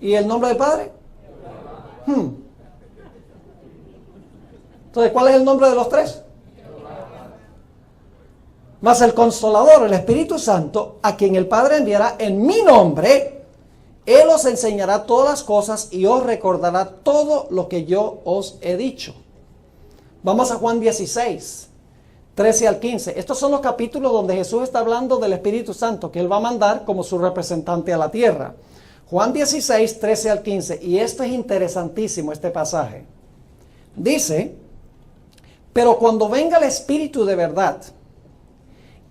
¿Y el nombre del Padre? Entonces, ¿cuál es el nombre de los 3? Mas el Consolador, el Espíritu Santo, a quien el Padre enviará en mi nombre, Él os enseñará todas las cosas y os recordará todo lo que yo os he dicho. Vamos a Juan 16, 13 al 15. Estos son los capítulos donde Jesús está hablando del Espíritu Santo, que Él va a mandar como su representante a la tierra. Juan 16, 13 al 15. Y esto es interesantísimo, este pasaje. Dice: pero cuando venga el Espíritu de verdad,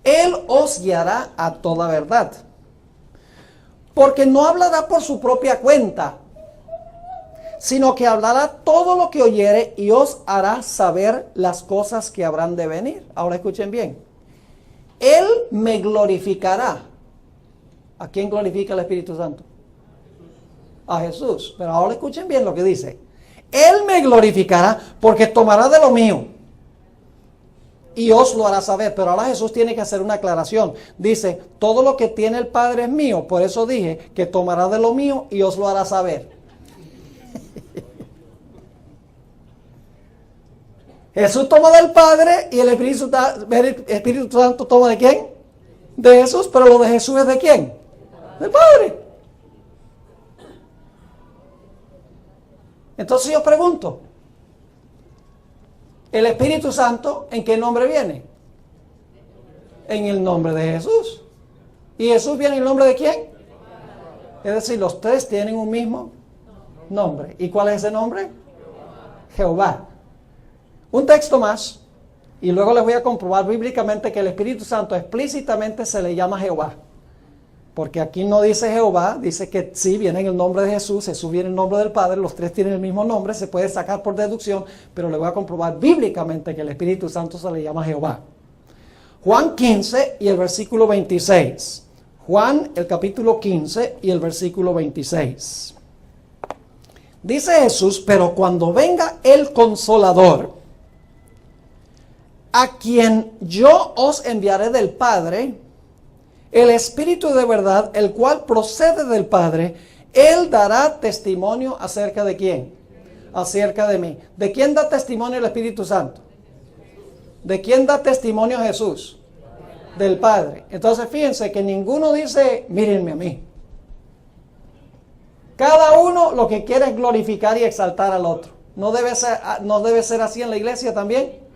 Él os guiará a toda verdad. Porque no hablará por su propia cuenta, sino que hablará todo lo que oyere y os hará saber las cosas que habrán de venir. Ahora escuchen bien. Él me glorificará. ¿A quién glorifica el Espíritu Santo? a Jesús. Pero ahora escuchen bien lo que dice. Él me glorificará porque tomará de lo mío y os lo hará saber. Pero ahora Jesús tiene que hacer una aclaración. Dice, todo lo que tiene el Padre es mío. Por eso dije que tomará de lo mío y os lo hará saber. Jesús toma del Padre y el Espíritu Santo toma ¿de quién? De Jesús, pero lo de Jesús es ¿de quién? Del Padre. Entonces yo pregunto, ¿el Espíritu Santo en qué nombre viene? En el nombre de Jesús. ¿Y Jesús viene en el nombre de quién? Es decir, los tres tienen un mismo nombre. ¿Y cuál es ese nombre? Jehová. Un texto más, y luego les voy a comprobar bíblicamente que el Espíritu Santo explícitamente se le llama Jehová. Porque aquí no dice Jehová, dice que sí, viene en el nombre de Jesús, Jesús viene en el nombre del Padre, los tres tienen el mismo nombre, se puede sacar por deducción, pero le voy a comprobar bíblicamente que el Espíritu Santo se le llama Jehová. Juan 15 y el versículo 26. Juan, el capítulo 15 y el versículo 26. Dice Jesús, pero cuando venga el Consolador, a quien yo os enviaré del Padre, el Espíritu de verdad, el cual procede del Padre, Él dará testimonio acerca de quién, acerca de mí. ¿De quién da testimonio el Espíritu Santo? ¿De quién da testimonio Jesús? Del Padre. Entonces fíjense que ninguno dice, mírenme a mí. Cada uno lo que quiere es glorificar y exaltar al otro. ¿No debe ser así en la iglesia también?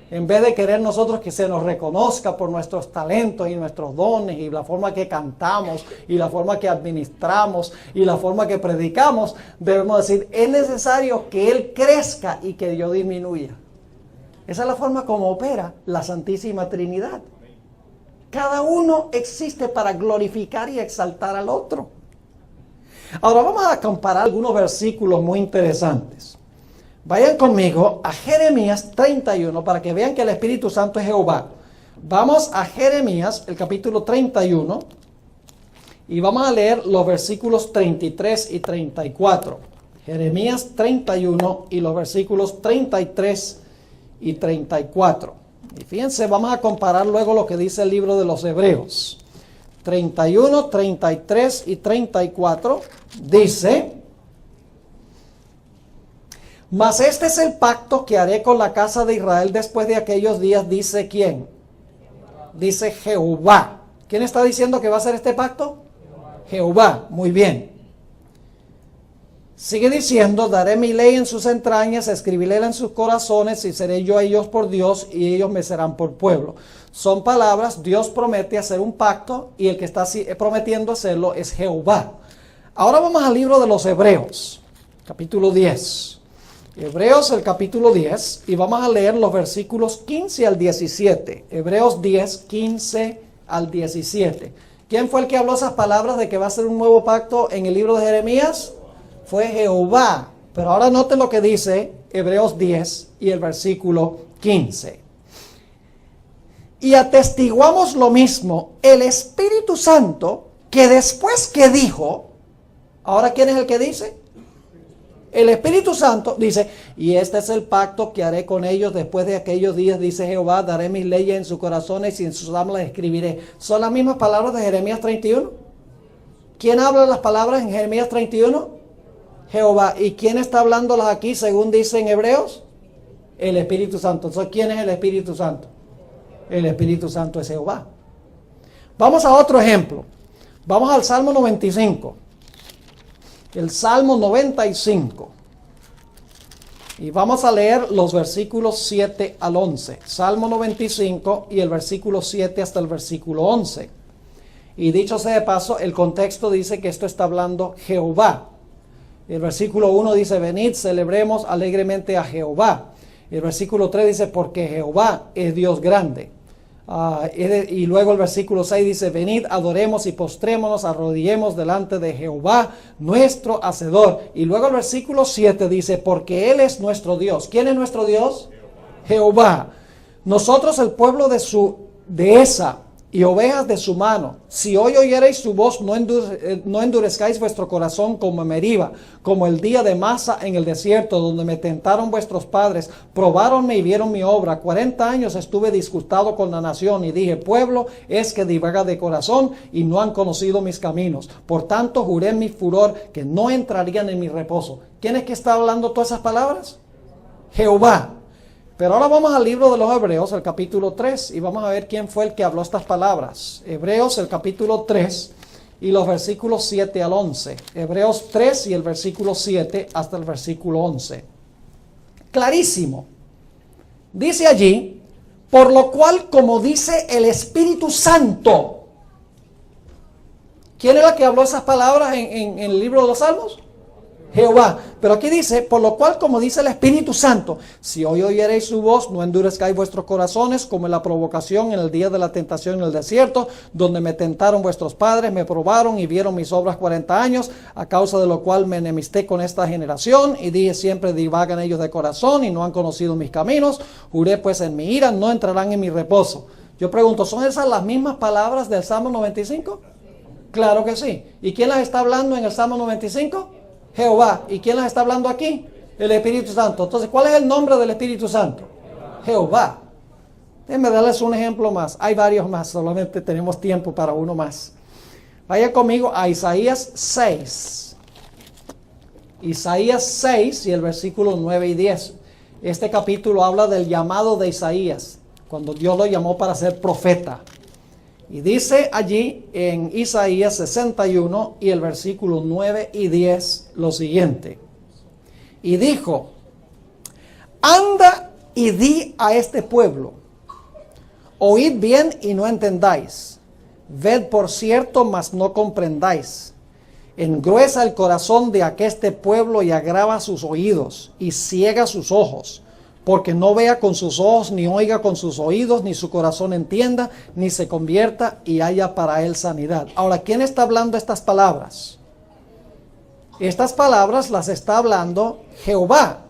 En vez de querer nosotros que se nos reconozca por nuestros talentos y nuestros dones y la forma que cantamos y la forma que administramos y la forma que predicamos, debemos decir, es necesario que Él crezca y que yo disminuya. Esa es la forma como opera la Santísima Trinidad. Cada uno existe para glorificar y exaltar al otro. Ahora vamos a comparar algunos versículos muy interesantes. Vayan conmigo a Jeremías 31 para que vean que el Espíritu Santo es Jehová. Vamos a Jeremías, el capítulo 31, y vamos a leer los versículos 33 y 34. Jeremías 31 y los versículos 33 y 34. Y fíjense, vamos a comparar luego lo que dice el libro de los Hebreos. 31, 33 y 34 dice: mas este es el pacto que haré con la casa de Israel después de aquellos días, dice ¿quién? Dice Jehová. ¿Quién está diciendo que va a hacer este pacto? Jehová, muy bien. Sigue diciendo, daré mi ley en sus entrañas, escribílela en sus corazones y seré yo a ellos por Dios y ellos me serán por pueblo. Son palabras, Dios promete hacer un pacto y el que está prometiendo hacerlo es Jehová. Ahora vamos al libro de los Hebreos, capítulo 10. Hebreos el capítulo 10 y vamos a leer los versículos 15 al 17. Hebreos 10, 15 al 17. ¿Quién fue el que habló esas palabras de que va a ser un nuevo pacto en el libro de Jeremías? Fue Jehová. Pero ahora noten lo que dice Hebreos 10 y el versículo 15. Y atestiguamos lo mismo, el Espíritu Santo, que después que dijo, ¿ahora quién es el que dice? El Espíritu Santo dice, y este es el pacto que haré con ellos después de aquellos días, dice Jehová, daré mis leyes en sus corazones y en sus almas las escribiré. ¿Son las mismas palabras de Jeremías 31? ¿Quién habla las palabras en Jeremías 31? Jehová. ¿Y quién está hablándolas aquí según dice en Hebreos? El Espíritu Santo. Entonces, ¿quién es el Espíritu Santo? El Espíritu Santo es Jehová. Vamos a otro ejemplo. Vamos al Salmo 95. El Salmo 95. Y vamos a leer los versículos 7 al 11. Salmo 95 y el versículo 7 hasta el versículo 11. Y dicho sea de paso, el contexto dice que esto está hablando Jehová. El versículo 1 dice, venid, celebremos alegremente a Jehová. El versículo 3 dice, porque Jehová es Dios grande. Y luego el versículo 6 dice, venid, adoremos y postrémonos, arrodillemos delante de Jehová, nuestro Hacedor. Y luego el versículo 7 dice, porque Él es nuestro Dios. ¿Quién es nuestro Dios? Jehová. Nosotros, el pueblo de esa, y ovejas de su mano. Si hoy oyereis su voz, no endurezcáis vuestro corazón como en Meriba, como el día de Masa en el desierto, donde me tentaron vuestros padres, probáronme y vieron mi obra. 40 años estuve disgustado con la nación y dije, pueblo es que divaga de corazón y no han conocido mis caminos. Por tanto juré en mi furor que no entrarían en mi reposo. ¿Quién es que está hablando todas esas palabras? Jehová. Pero ahora vamos al libro de los Hebreos, el capítulo 3, y vamos a ver quién fue el que habló estas palabras. Hebreos, el capítulo 3, y los versículos 7 al 11. Hebreos 3 y el versículo 7 hasta el versículo 11. Clarísimo. Dice allí, por lo cual, como dice el Espíritu Santo. ¿Quién es el que habló esas palabras en el libro de los Salmos? Jehová. Pero aquí dice, por lo cual, como dice el Espíritu Santo, si hoy oyereis su voz, no endurezcáis vuestros corazones, como en la provocación en el día de la tentación en el desierto, donde me tentaron vuestros padres, me probaron y vieron mis obras 40 años, a causa de lo cual me enemisté con esta generación, y dije, siempre divagan ellos de corazón, y no han conocido mis caminos. Juré pues en mi ira, no entrarán en mi reposo. Yo pregunto, ¿son esas las mismas palabras del Salmo 95? Claro que sí. ¿Y quién las está hablando en el Salmo 95? Jehová. ¿Y quién las está hablando aquí? El Espíritu Santo. Entonces, ¿cuál es el nombre del Espíritu Santo? Jehová. Déjenme darles un ejemplo más. Hay varios más, solamente tenemos tiempo para uno más. Vaya conmigo a Isaías 6. Isaías 6 y el versículo 9 y 10. Este capítulo habla del llamado de Isaías, cuando Dios lo llamó para ser profeta. Y dice allí en Isaías 61 y el versículo 9 y 10 lo siguiente. Y dijo, anda y di a este pueblo, oíd bien y no entendáis, ved por cierto, mas no comprendáis. Engruesa el corazón de aqueste pueblo y agrava sus oídos y ciega sus ojos, porque no vea con sus ojos, ni oiga con sus oídos, ni su corazón entienda, ni se convierta y haya para él sanidad. Ahora, ¿quién está hablando estas palabras? Estas palabras las está hablando Jehová.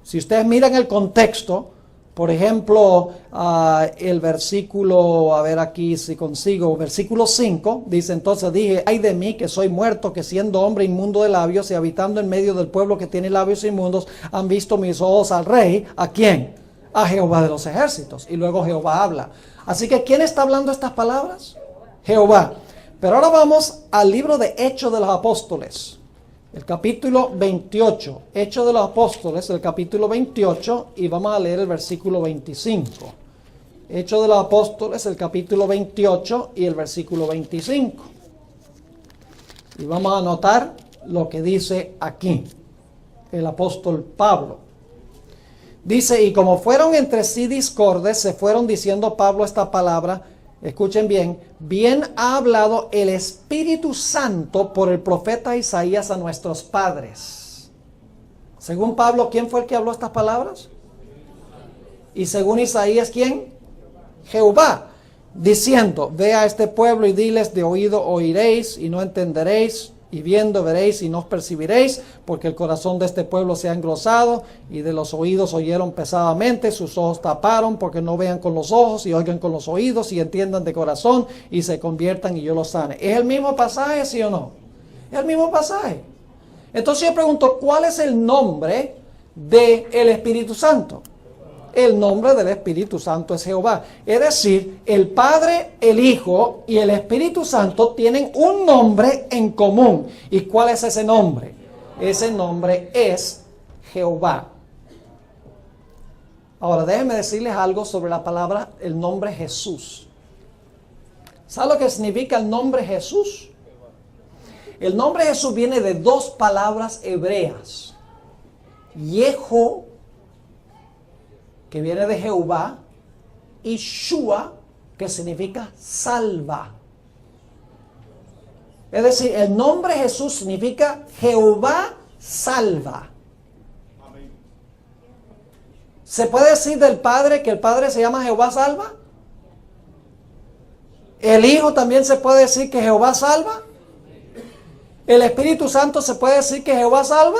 Si ustedes miran el contexto, por ejemplo, el versículo, a ver aquí si consigo, versículo 5, dice, entonces dije, ay de mí que soy muerto, que siendo hombre inmundo de labios y habitando en medio del pueblo que tiene labios inmundos, han visto mis ojos al rey. ¿A quién? A Jehová de los ejércitos. Y luego Jehová habla. Así que, ¿quién está hablando estas palabras? Jehová. Pero ahora vamos al libro de Hechos de los Apóstoles. El capítulo 28, Hechos de los Apóstoles, el capítulo 28, y vamos a leer el versículo 25. Hechos de los Apóstoles, el capítulo 28 y el versículo 25. Y vamos a anotar lo que dice aquí el apóstol Pablo. Dice, y como fueron entre sí discordes, se fueron diciendo Pablo esta palabra. Escuchen bien, bien ha hablado el Espíritu Santo por el profeta Isaías a nuestros padres. Según Pablo, ¿quién fue el que habló estas palabras? Y según Isaías, ¿quién? Jehová, diciendo, ve a este pueblo y diles, de oído oiréis y no entenderéis, y viendo veréis y no os percibiréis, porque el corazón de este pueblo se ha engrosado, y de los oídos oyeron pesadamente, sus ojos taparon, porque no vean con los ojos, y oigan con los oídos, y entiendan de corazón, y se conviertan, y yo los sane. ¿Es el mismo pasaje, sí o no? Es el mismo pasaje. Entonces yo pregunto, ¿cuál es el nombre del Espíritu Santo? El nombre del Espíritu Santo es Jehová. Es decir, el Padre, el Hijo y el Espíritu Santo tienen un nombre en común. ¿Y cuál es ese nombre? Ese nombre es Jehová. Ahora, déjenme decirles algo sobre la palabra, el nombre Jesús. ¿Sabe lo que significa el nombre Jesús? El nombre Jesús viene de dos palabras hebreas. Yeho, que viene de Jehová, y Shua, que significa salva. Es decir, el nombre Jesús significa Jehová salva. ¿Se puede decir del Padre que el Padre se llama Jehová salva? ¿El Hijo también se puede decir que Jehová salva? ¿El Espíritu Santo se puede decir que Jehová salva?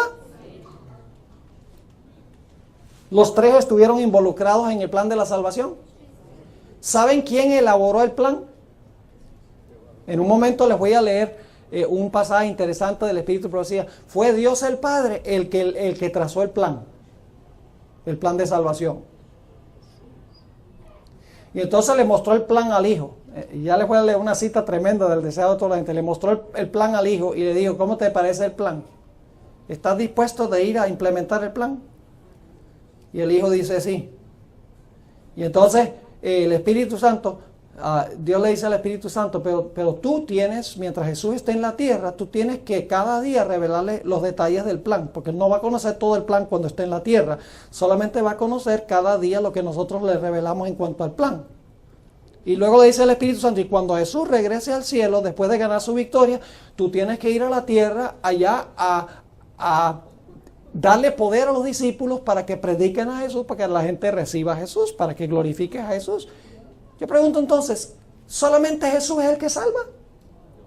Los tres estuvieron involucrados en el plan de la salvación. ¿Saben quién elaboró el plan? En un momento les voy a leer un pasaje interesante del Espíritu de Profecía. Fue Dios el Padre el que trazó el plan de salvación. Y entonces le mostró el plan al Hijo. Y ya les voy a leer una cita tremenda del Deseado de toda la gente. Le mostró el plan al Hijo y le dijo, ¿cómo te parece el plan? ¿Estás dispuesto de ir a implementar el plan? Y el Hijo dice sí. Y entonces el Espíritu Santo, Dios le dice al Espíritu Santo, pero tú tienes, mientras Jesús esté en la tierra, tú tienes que cada día revelarle los detalles del plan, porque Él no va a conocer todo el plan cuando esté en la tierra, solamente va a conocer cada día lo que nosotros le revelamos en cuanto al plan. Y luego le dice el Espíritu Santo, y cuando Jesús regrese al cielo, después de ganar su victoria, tú tienes que ir a la tierra allá a darle poder a los discípulos para que prediquen a Jesús, para que la gente reciba a Jesús, para que glorifique a Jesús. Yo pregunto entonces, ¿solamente Jesús es el que salva?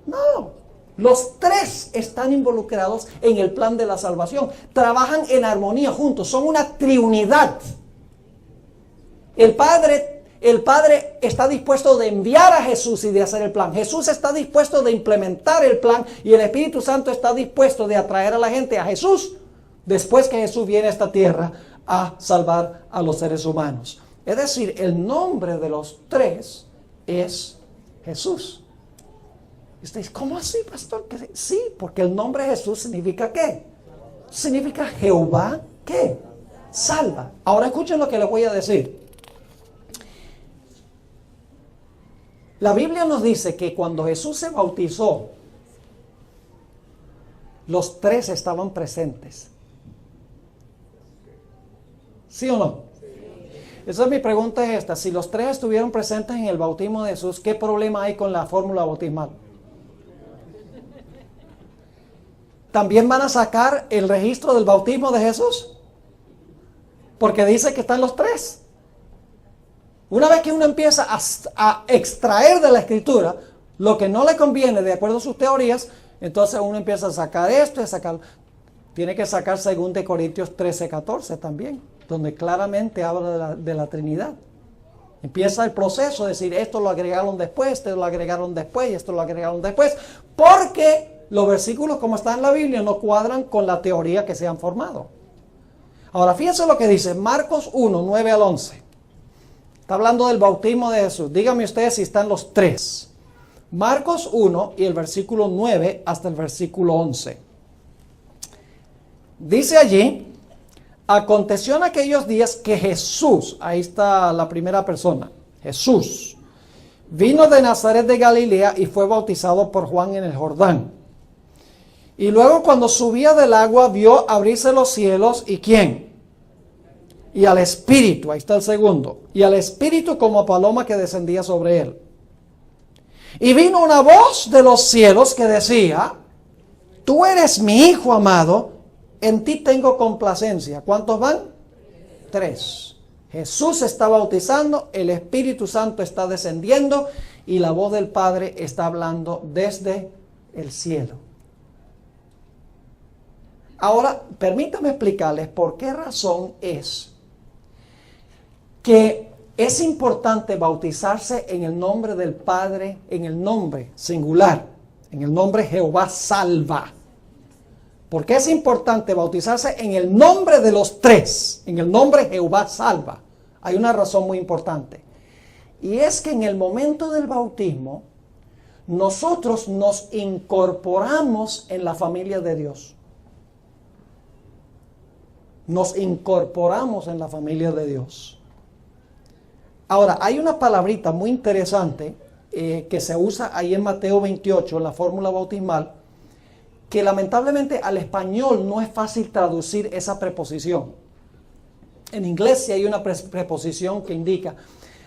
No, los tres están involucrados en el plan de la salvación, trabajan en armonía juntos, son una trinidad. El Padre está dispuesto de enviar a Jesús y de hacer el plan. Jesús está dispuesto de implementar el plan y el Espíritu Santo está dispuesto de atraer a la gente a Jesús después que Jesús viene a esta tierra a salvar a los seres humanos. Es decir, el nombre de los tres es Jesús. Y usted dice, ¿cómo así, pastor? Sí, porque el nombre Jesús significa ¿qué? Significa Jehová, ¿qué? Salva. Ahora escuchen lo que les voy a decir. La Biblia nos dice que cuando Jesús se bautizó, los tres estaban presentes. ¿Sí o no? Esa es mi pregunta, es esta. Si los tres estuvieron presentes en el bautismo de Jesús, ¿qué problema hay con la fórmula bautismal? ¿También van a sacar el registro del bautismo de Jesús? Porque dice que están los tres. Una vez que uno empieza a extraer de la Escritura lo que no le conviene de acuerdo a sus teorías, entonces uno empieza a sacar esto y a sacar. Tiene que sacar 2 Corintios 13:14 también, donde claramente habla de la Trinidad. Empieza el proceso de decir, esto lo agregaron después, esto lo agregaron después y esto lo agregaron después, porque los versículos como están en la Biblia no cuadran con la teoría que se han formado. Ahora fíjense lo que dice Marcos 1, 9 al 11. Está hablando del bautismo de Jesús. Díganme ustedes si están los tres. Marcos 1 y el versículo 9 hasta el versículo 11. Dice allí, aconteció en aquellos días que Jesús, ahí está la primera persona, Jesús, vino de Nazaret de Galilea y fue bautizado por Juan en el Jordán. Y luego cuando subía del agua vio abrirse los cielos, ¿y quién? Y al Espíritu, ahí está el segundo, y al Espíritu como paloma que descendía sobre él. Y vino una voz de los cielos que decía, tú eres mi Hijo amado, en ti tengo complacencia. ¿Cuántos van? 3. Jesús está bautizando, el Espíritu Santo está descendiendo y la voz del Padre está hablando desde el cielo. Ahora, permítame explicarles por qué razón es que es importante bautizarse en el nombre del Padre, en el nombre singular, en el nombre Jehová salva. ¿Por qué es importante bautizarse en el nombre de los tres? En el nombre Jehová salva. Hay una razón muy importante. Y es que en el momento del bautismo, nosotros nos incorporamos en la familia de Dios. Nos incorporamos en la familia de Dios. Ahora, hay una palabrita muy interesante que se usa ahí en Mateo 28, en la fórmula bautismal, que lamentablemente al español no es fácil traducir esa preposición. En inglés sí hay una preposición que indica,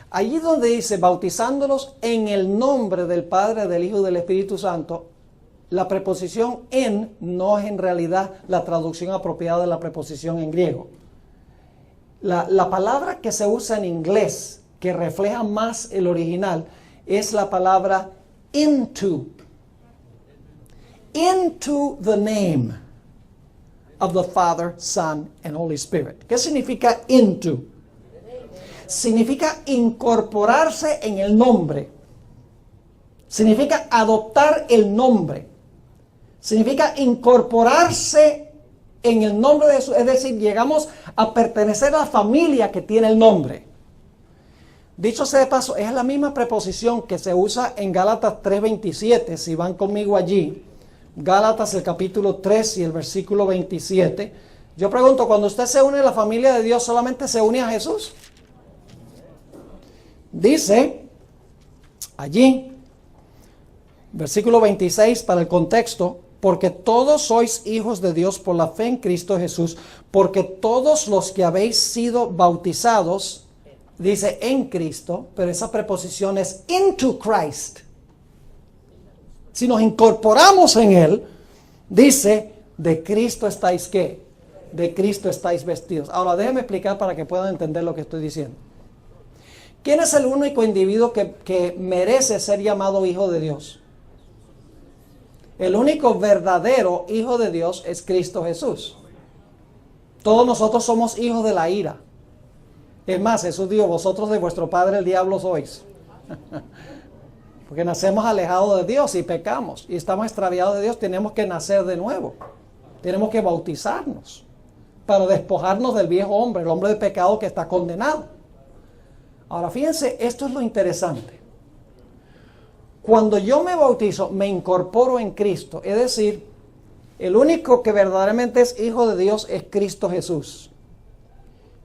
allí donde dice bautizándolos en el nombre del Padre, del Hijo y del Espíritu Santo, la preposición en no es en realidad la traducción apropiada de la preposición en griego. La palabra que se usa en inglés, que refleja más el original, es la palabra into. Into the name of the Father, Son, and Holy Spirit. ¿Qué significa into? Significa incorporarse en el nombre. Significa adoptar el nombre. Significa incorporarse en el nombre de Jesús. Es decir, llegamos a pertenecer a la familia que tiene el nombre. Dicho sea de paso, es la misma preposición que se usa en Gálatas 3:27. Si van conmigo allí, Gálatas el capítulo 3 y el versículo 27. Yo pregunto, cuando usted se une a la familia de Dios, ¿solamente se une a Jesús? Dice allí, versículo 26 para el contexto, porque todos sois hijos de Dios por la fe en Cristo Jesús, porque todos los que habéis sido bautizados, dice en Cristo, pero esa preposición es into Christ. Si nos incorporamos en Él, dice, de Cristo estáis ¿qué? De Cristo estáis vestidos. Ahora déjenme explicar para que puedan entender lo que estoy diciendo. ¿Quién es el único individuo que merece ser llamado hijo de Dios? El único verdadero hijo de Dios es Cristo Jesús. Todos nosotros somos hijos de la ira. Es más, Jesús dijo, vosotros de vuestro padre el diablo sois. Porque nacemos alejados de Dios y pecamos. Y estamos extraviados de Dios, tenemos que nacer de nuevo. Tenemos que bautizarnos para despojarnos del viejo hombre, el hombre de pecado que está condenado. Ahora fíjense, esto es lo interesante. Cuando yo me bautizo, me incorporo en Cristo. Es decir, el único que verdaderamente es hijo de Dios es Cristo Jesús.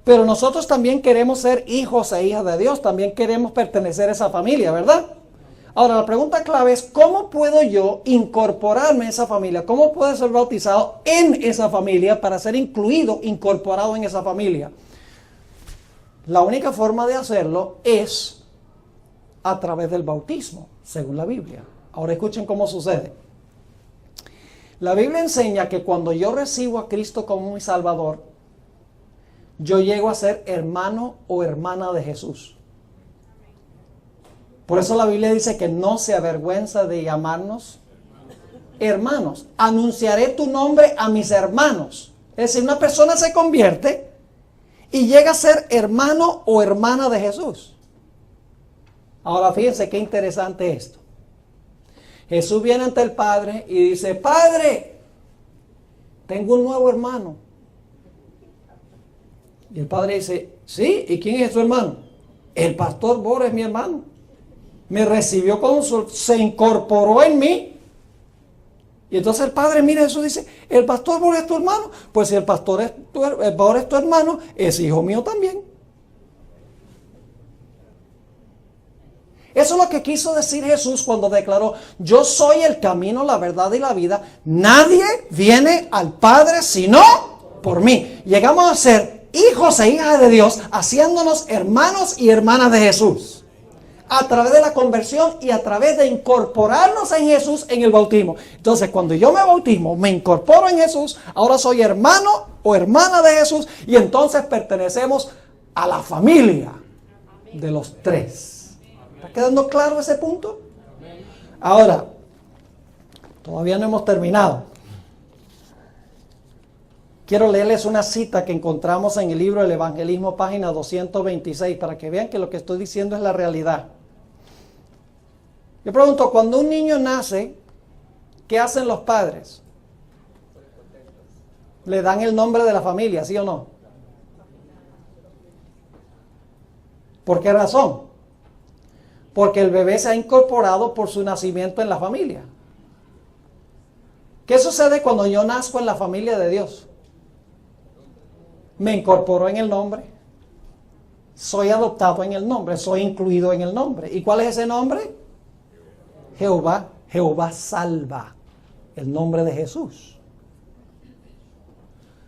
Pero nosotros también queremos ser hijos e hijas de Dios. También queremos pertenecer a esa familia, ¿verdad? Ahora, la pregunta clave es, ¿cómo puedo yo incorporarme a esa familia? ¿Cómo puedo ser bautizado en esa familia para ser incluido, incorporado en esa familia? La única forma de hacerlo es a través del bautismo, según la Biblia. Ahora escuchen cómo sucede. La Biblia enseña que cuando yo recibo a Cristo como mi Salvador, yo llego a ser hermano o hermana de Jesús. Por eso la Biblia dice que no se avergüenza de llamarnos hermanos. Anunciaré tu nombre a mis hermanos. Es decir, una persona se convierte y llega a ser hermano o hermana de Jesús. Ahora fíjense qué interesante esto. Jesús viene ante el Padre y dice, Padre, tengo un nuevo hermano. Y el Padre dice, sí, ¿y quién es su hermano? El pastor Bor es mi hermano. Me recibió con se incorporó en mí. Y entonces el Padre mira eso y dice, el pastor Bor es tu hermano. Pues si el pastor Bor es tu hermano, es hijo mío también. Eso es lo que quiso decir Jesús cuando declaró, yo soy el camino, la verdad y la vida. Nadie viene al Padre sino por mí. Llegamos a ser hijos e hijas de Dios, haciéndonos hermanos y hermanas de Jesús. A través de la conversión y a través de incorporarnos en Jesús en el bautismo. Entonces, cuando yo me bautismo, me incorporo en Jesús, ahora soy hermano o hermana de Jesús y entonces pertenecemos a la familia de los tres. ¿Está quedando claro ese punto? Ahora, todavía no hemos terminado. Quiero leerles una cita que encontramos en el libro del Evangelismo, página 226, para que vean que lo que estoy diciendo es la realidad. Yo pregunto, cuando un niño nace, ¿qué hacen los padres? Le dan el nombre de la familia, ¿sí o no? ¿Por qué razón? Porque el bebé se ha incorporado por su nacimiento en la familia. ¿Qué sucede cuando yo nazco en la familia de Dios? Me incorporo en el nombre, soy adoptado en el nombre, soy incluido en el nombre. ¿Y cuál es ese nombre? Jehová, Jehová salva, el nombre de Jesús.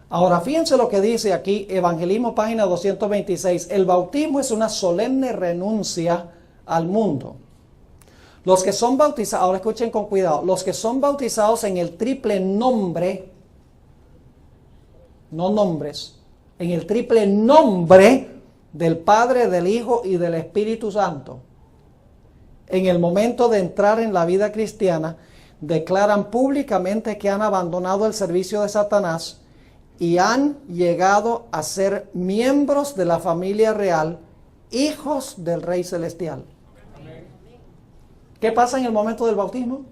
Ahora fíjense lo que dice aquí, Evangelismo, página 226. El bautismo es una solemne renuncia al mundo. Los que son bautizados, ahora escuchen con cuidado, los que son bautizados en el triple nombre, no nombres, en el triple nombre del Padre, del Hijo y del Espíritu Santo, en el momento de entrar en la vida cristiana, declaran públicamente que han abandonado el servicio de Satanás y han llegado a ser miembros de la familia real, hijos del Rey Celestial. ¿Qué pasa en el momento del bautismo?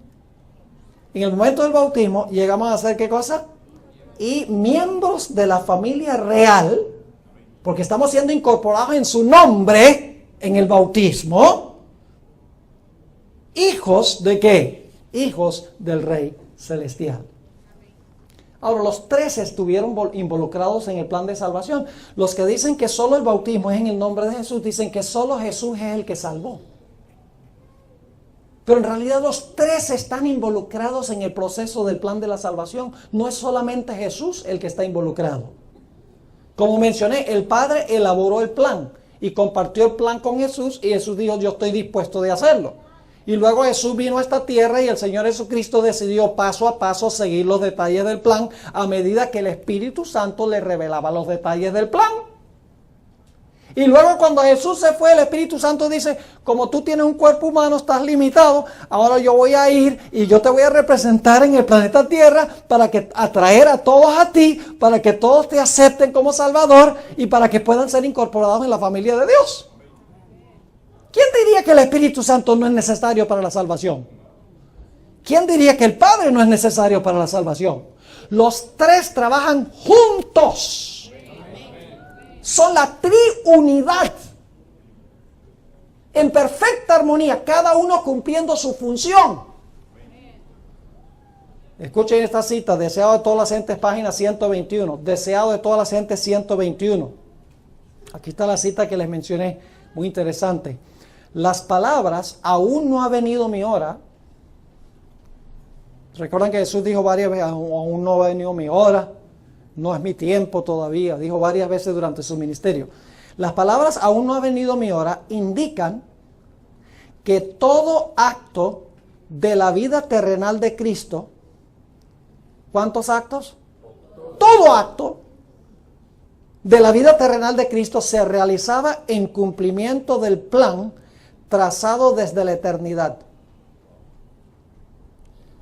En el momento del bautismo llegamos a ser ¿qué cosa? Y miembros de la familia real, porque estamos siendo incorporados en su nombre en el bautismo. ¿Hijos de qué? Hijos del Rey Celestial. Ahora, los tres estuvieron involucrados en el plan de salvación. Los que dicen que solo el bautismo es en el nombre de Jesús, dicen que solo Jesús es el que salvó. Pero en realidad los tres están involucrados en el proceso del plan de la salvación. No es solamente Jesús el que está involucrado. Como mencioné, el Padre elaboró el plan y compartió el plan con Jesús, y Jesús dijo, yo estoy dispuesto de hacerlo. Y luego Jesús vino a esta tierra y el Señor Jesucristo decidió paso a paso seguir los detalles del plan a medida que el Espíritu Santo le revelaba los detalles del plan. Y luego cuando Jesús se fue, el Espíritu Santo dice, como tú tienes un cuerpo humano, estás limitado, ahora yo voy a ir y yo te voy a representar en el planeta Tierra para que atraer a todos a ti, para que todos te acepten como Salvador y para que puedan ser incorporados en la familia de Dios. ¿Quién diría que el Espíritu Santo no es necesario para la salvación? ¿Quién diría que el Padre no es necesario para la salvación? Los tres trabajan juntos. Son la triunidad. En perfecta armonía, cada uno cumpliendo su función. Escuchen esta cita, deseado de todas las gentes, página 121. Deseado de todas las gentes, 121. Aquí está la cita que les mencioné, muy interesante. Las palabras, aún no ha venido mi hora. Recuerdan que Jesús dijo varias veces, aún no ha venido mi hora, no es mi tiempo todavía, dijo varias veces durante su ministerio. Las palabras, aún no ha venido mi hora, indican que todo acto de la vida terrenal de Cristo, ¿cuántos actos? Todo acto de la vida terrenal de Cristo se realizaba en cumplimiento del plan trazado desde la eternidad.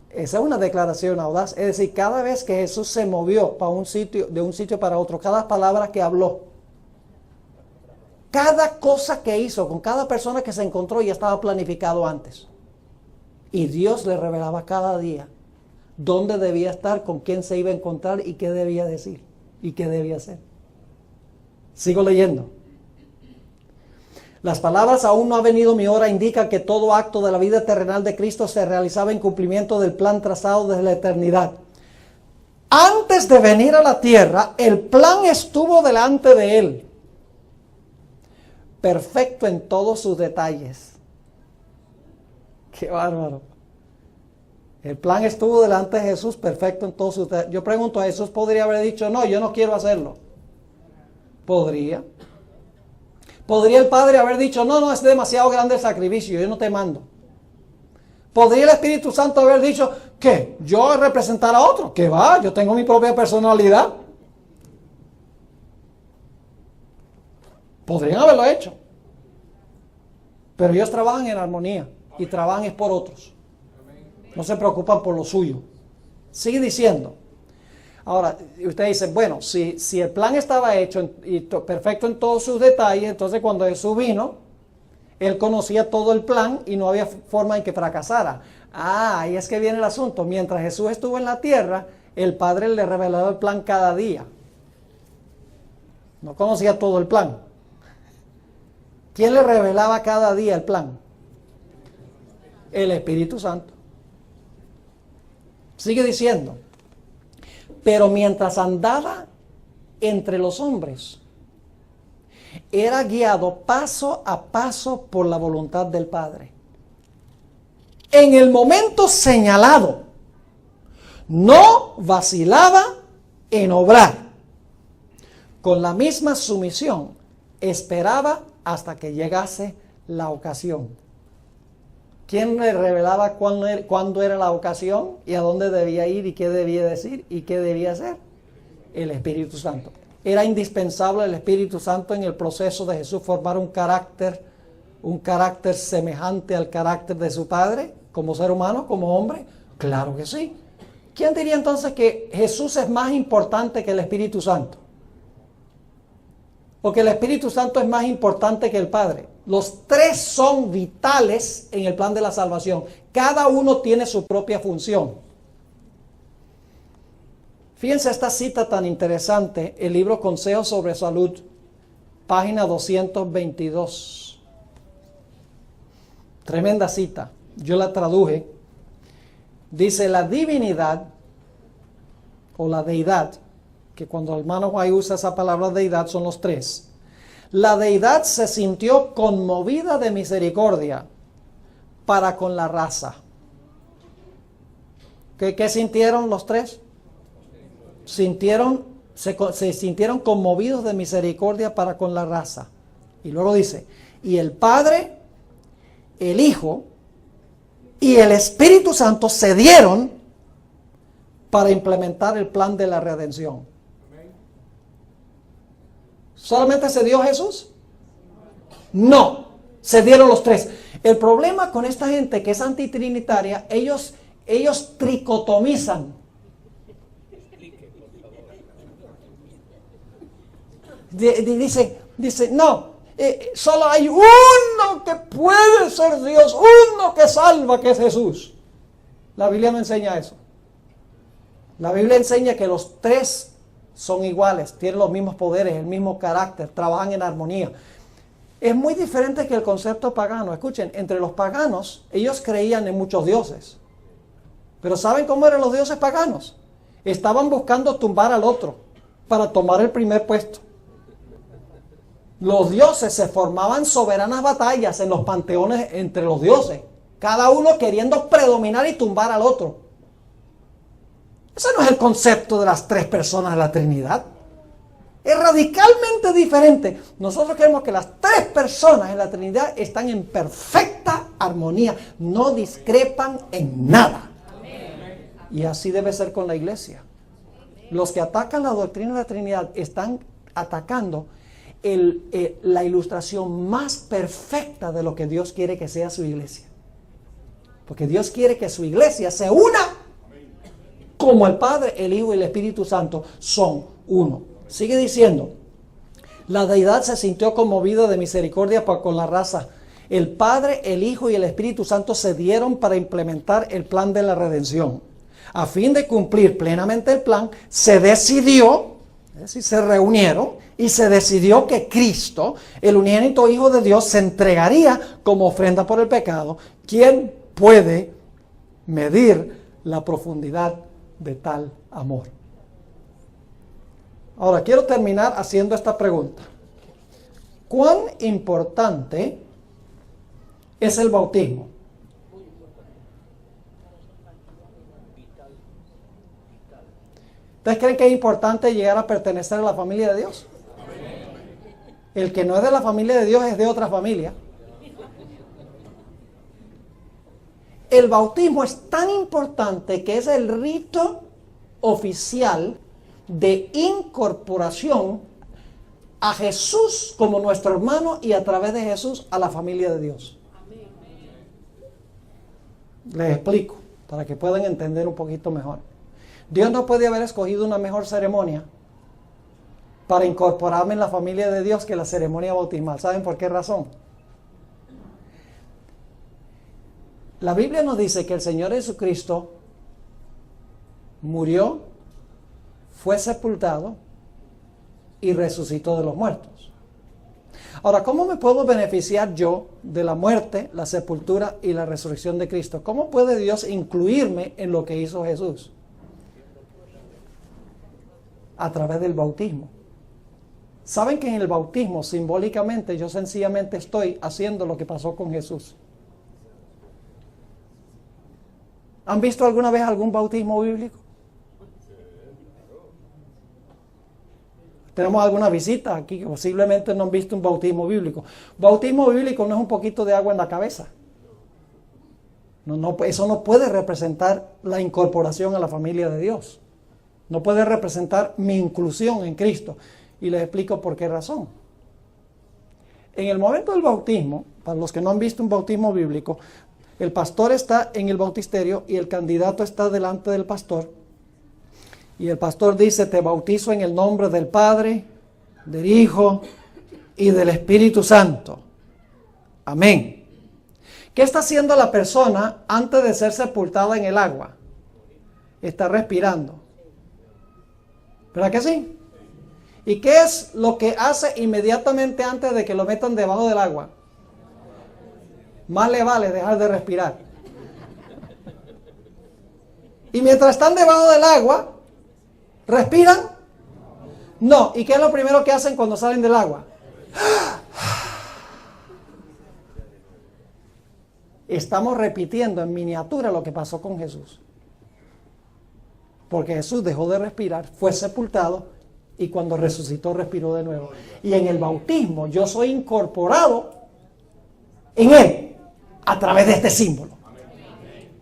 Esa es una declaración audaz. Es decir, cada vez que Jesús se movió para un sitio, de un sitio para otro, cada palabra que habló, cada cosa que hizo, con cada persona que se encontró, ya estaba planificado antes. Y Dios le revelaba cada día dónde debía estar, con quién se iba a encontrar y qué debía decir y qué debía hacer. Sigo leyendo. Las palabras, aún no ha venido mi hora, indican que todo acto de la vida terrenal de Cristo se realizaba en cumplimiento del plan trazado desde la eternidad. Antes de venir a la tierra, el plan estuvo delante de él, perfecto en todos sus detalles. ¡Qué bárbaro! El plan estuvo delante de Jesús, perfecto en todos sus detalles. Yo pregunto, Jesús podría haber dicho, no, yo no quiero hacerlo. Podría. ¿Podría el Padre haber dicho, no, es demasiado grande el sacrificio, yo no te mando? ¿Podría el Espíritu Santo haber dicho, ¿qué? ¿Yo representar a otro? ¿Qué va? Yo tengo mi propia personalidad. Podrían haberlo hecho. Pero ellos trabajan en armonía y trabajan es por otros. No se preocupan por lo suyo. Sigue diciendo. Ahora, usted dice, bueno, si el plan estaba hecho y perfecto en todos sus detalles, entonces cuando Jesús vino, Él conocía todo el plan y no había forma en que fracasara. Ahí es que viene el asunto. Mientras Jesús estuvo en la tierra, el Padre le revelaba el plan cada día. No conocía todo el plan. ¿Quién le revelaba cada día el plan? El Espíritu Santo. Sigue diciendo. Pero mientras andaba entre los hombres, era guiado paso a paso por la voluntad del Padre. En el momento señalado, no vacilaba en obrar. Con la misma sumisión, esperaba hasta que llegase la ocasión. ¿Quién le revelaba cuándo era la ocasión y a dónde debía ir y qué debía decir y qué debía hacer? El Espíritu Santo. Era indispensable el Espíritu Santo en el proceso de Jesús formar un carácter semejante al carácter de su Padre, como ser humano, como hombre. Claro que sí. ¿Quién diría entonces que Jesús es más importante que el Espíritu Santo? ¿O que el Espíritu Santo es más importante que el Padre? Los tres son vitales en el plan de la salvación. Cada uno tiene su propia función. Fíjense esta cita tan interesante, el libro Consejos sobre Salud, página 222. Tremenda cita, yo la traduje. Dice, la divinidad o la deidad, que cuando el hermano White usa esa palabra deidad son los tres. La deidad se sintió conmovida de misericordia para con la raza. ¿Qué sintieron los tres? Se sintieron conmovidos de misericordia para con la raza. Y luego dice, y el Padre, el Hijo y el Espíritu Santo se dieron para implementar el plan de la redención. ¿Solamente se dio Jesús? No, se dieron los tres. El problema con esta gente que es antitrinitaria, ellos tricotomizan. Dice, no, solo hay uno que puede ser Dios, uno que salva, que es Jesús. La Biblia no enseña eso. La Biblia enseña que los tres son iguales, tienen los mismos poderes, el mismo carácter, trabajan en armonía. Es muy diferente que el concepto pagano. Escuchen, entre los paganos, ellos creían en muchos dioses. Pero ¿saben cómo eran los dioses paganos? Estaban buscando tumbar al otro para tomar el primer puesto. Los dioses se formaban soberanas batallas en los panteones entre los dioses, cada uno queriendo predominar y tumbar al otro. Ese no es el concepto de las tres personas de la Trinidad. Es radicalmente diferente. Nosotros creemos que las tres personas en la Trinidad están en perfecta armonía, no discrepan en nada. Y así debe ser con la iglesia. Los que atacan la doctrina de la Trinidad están atacando la ilustración más perfecta de lo que Dios quiere que sea su iglesia. Porque Dios quiere que su iglesia se una como el Padre, el Hijo y el Espíritu Santo son uno. Sigue diciendo, la deidad se sintió conmovida de misericordia para con la raza. El Padre, el Hijo y el Espíritu Santo se dieron para implementar el plan de la redención. A fin de cumplir plenamente el plan, se decidió, es decir, se reunieron y se decidió que Cristo, el unigénito Hijo de Dios, se entregaría como ofrenda por el pecado. ¿Quién puede medir la profundidad de tal amor? Ahora quiero terminar haciendo esta pregunta. ¿Cuán importante es el bautismo? ¿Ustedes creen que es importante llegar a pertenecer a la familia de Dios? El que no es de la familia de Dios es de otra familia. El bautismo es tan importante que es el rito oficial de incorporación a Jesús como nuestro hermano y a través de Jesús a la familia de Dios. Les explico para que puedan entender un poquito mejor. Dios no puede haber escogido una mejor ceremonia para incorporarme en la familia de Dios que la ceremonia bautismal. ¿Saben por qué razón? La Biblia nos dice que el Señor Jesucristo murió, fue sepultado y resucitó de los muertos. Ahora, ¿cómo me puedo beneficiar yo de la muerte, la sepultura y la resurrección de Cristo? ¿Cómo puede Dios incluirme en lo que hizo Jesús? A través del bautismo. ¿Saben que en el bautismo, simbólicamente, yo sencillamente estoy haciendo lo que pasó con Jesús? ¿Han visto alguna vez algún bautismo bíblico? Tenemos alguna visita aquí que posiblemente no han visto un bautismo bíblico. Bautismo bíblico no es un poquito de agua en la cabeza. Eso no puede representar la incorporación a la familia de Dios. No puede representar mi inclusión en Cristo. Y les explico por qué razón. En el momento del bautismo, para los que no han visto un bautismo bíblico, el pastor está en el bautisterio y el candidato está delante del pastor. Y el pastor dice, te bautizo en el nombre del Padre, del Hijo y del Espíritu Santo. Amén. ¿Qué está haciendo la persona antes de ser sepultada en el agua? Está respirando. ¿Verdad que sí? ¿Y qué es lo que hace inmediatamente antes de que lo metan debajo del agua? Más le vale dejar de respirar. Y mientras están debajo del agua, ¿respiran? No. ¿Y qué es lo primero que hacen cuando salen del agua? Estamos repitiendo en miniatura lo que pasó con Jesús. Porque Jesús dejó de respirar, fue sepultado y cuando resucitó respiró de nuevo. Y en el bautismo yo soy incorporado en Él a través de este símbolo.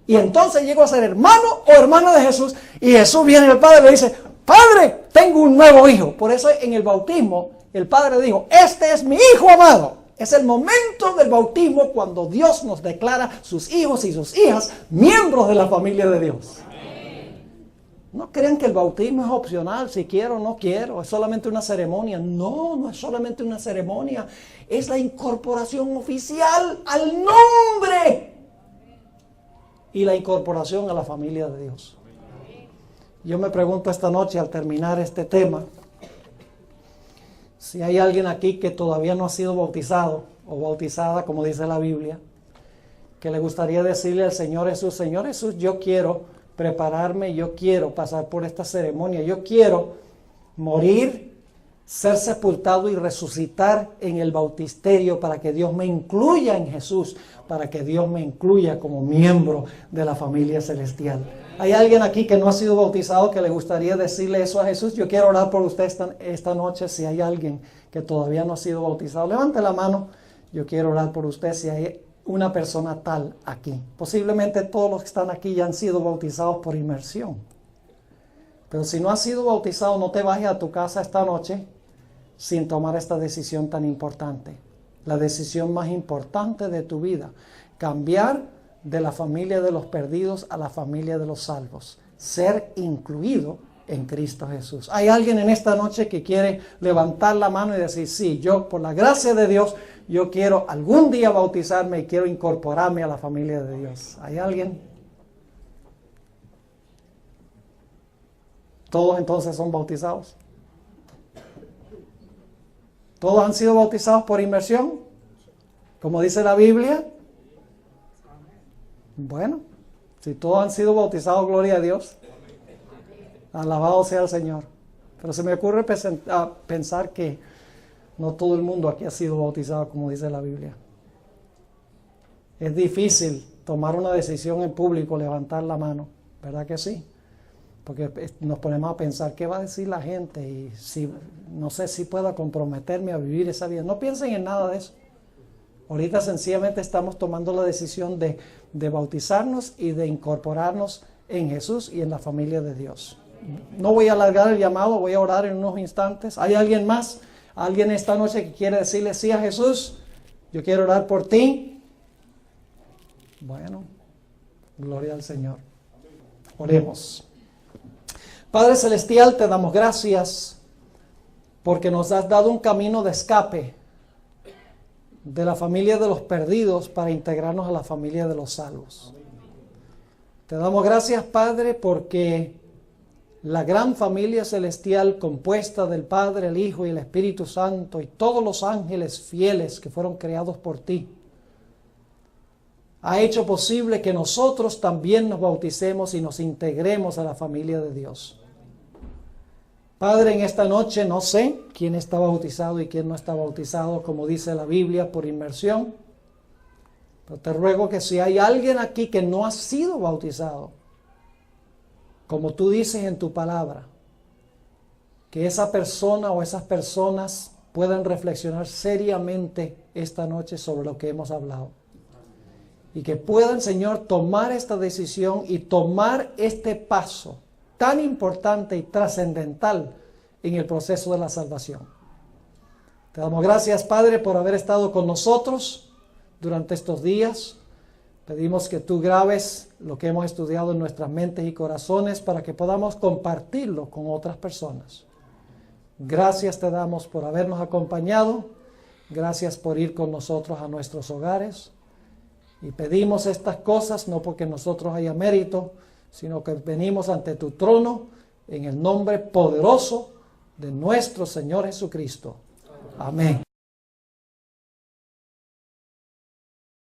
Y entonces llego a ser hermano o hermana de Jesús y Jesús viene al Padre y le dice, Padre, tengo un nuevo hijo. Por eso en el bautismo el Padre dijo, este es mi hijo amado. Es el momento del bautismo cuando Dios nos declara sus hijos y sus hijas miembros de la familia de Dios. No crean que el bautismo es opcional, si quiero o no quiero, es solamente una ceremonia. No, no es solamente una ceremonia, es la incorporación oficial al nombre y la incorporación a la familia de Dios. Yo me pregunto esta noche al terminar este tema, si hay alguien aquí que todavía no ha sido bautizado o bautizada, como dice la Biblia, que le gustaría decirle al Señor Jesús, yo quiero prepararme, yo quiero pasar por esta ceremonia, yo quiero morir, ser sepultado y resucitar en el bautisterio para que Dios me incluya en Jesús, para que Dios me incluya como miembro de la familia celestial. ¿Hay alguien aquí que no ha sido bautizado que le gustaría decirle eso a Jesús? Yo quiero orar por usted esta noche. Si hay alguien que todavía no ha sido bautizado, levante la mano. Yo quiero orar por usted si hay una persona tal aquí. Posiblemente todos los que están aquí ya han sido bautizados por inmersión. Pero si no has sido bautizado, no te bajes a tu casa esta noche sin tomar esta decisión tan importante. La decisión más importante de tu vida. Cambiar de la familia de los perdidos a la familia de los salvos. Ser incluido en Cristo Jesús. ¿Hay alguien en esta noche que quiere levantar la mano y decir, sí, yo por la gracia de Dios, yo quiero algún día bautizarme y quiero incorporarme a la familia de Dios? ¿Hay alguien? ¿Todos entonces son bautizados? ¿Todos han sido bautizados por inmersión? Como dice la Biblia. Bueno, si todos han sido bautizados, gloria a Dios. Alabado sea el Señor. Pero se me ocurre pensar que no todo el mundo aquí ha sido bautizado, como dice la Biblia. Es difícil tomar una decisión en público, levantar la mano, ¿verdad que sí? Porque nos ponemos a pensar, ¿qué va a decir la gente? Y si, no sé si pueda comprometerme a vivir esa vida. No piensen en nada de eso. Ahorita sencillamente estamos tomando la decisión de bautizarnos y de incorporarnos en Jesús y en la familia de Dios. No voy a alargar el llamado, voy a orar en unos instantes. ¿Hay alguien más? ¿Alguien esta noche que quiere decirle sí a Jesús? Yo quiero orar por ti. Bueno, gloria al Señor. Oremos. Padre Celestial, te damos gracias porque nos has dado un camino de escape de la familia de los perdidos para integrarnos a la familia de los salvos. Te damos gracias, Padre, porque la gran familia celestial compuesta del Padre, el Hijo y el Espíritu Santo y todos los ángeles fieles que fueron creados por ti, ha hecho posible que nosotros también nos bauticemos y nos integremos a la familia de Dios. Padre, en esta noche no sé quién está bautizado y quién no está bautizado, como dice la Biblia, por inmersión. Pero te ruego que si hay alguien aquí que no ha sido bautizado, como tú dices en tu palabra, que esa persona o esas personas puedan reflexionar seriamente esta noche sobre lo que hemos hablado. Y que puedan, Señor, tomar esta decisión y tomar este paso tan importante y trascendental en el proceso de la salvación. Te damos gracias, Padre, por haber estado con nosotros durante estos días. Pedimos que tú grabes lo que hemos estudiado en nuestras mentes y corazones para que podamos compartirlo con otras personas. Gracias te damos por habernos acompañado Gracias por ir con nosotros a nuestros hogares. Y pedimos estas cosas no porque nosotros haya mérito, sino que venimos ante tu trono en el nombre poderoso de nuestro Señor Jesucristo. Amén.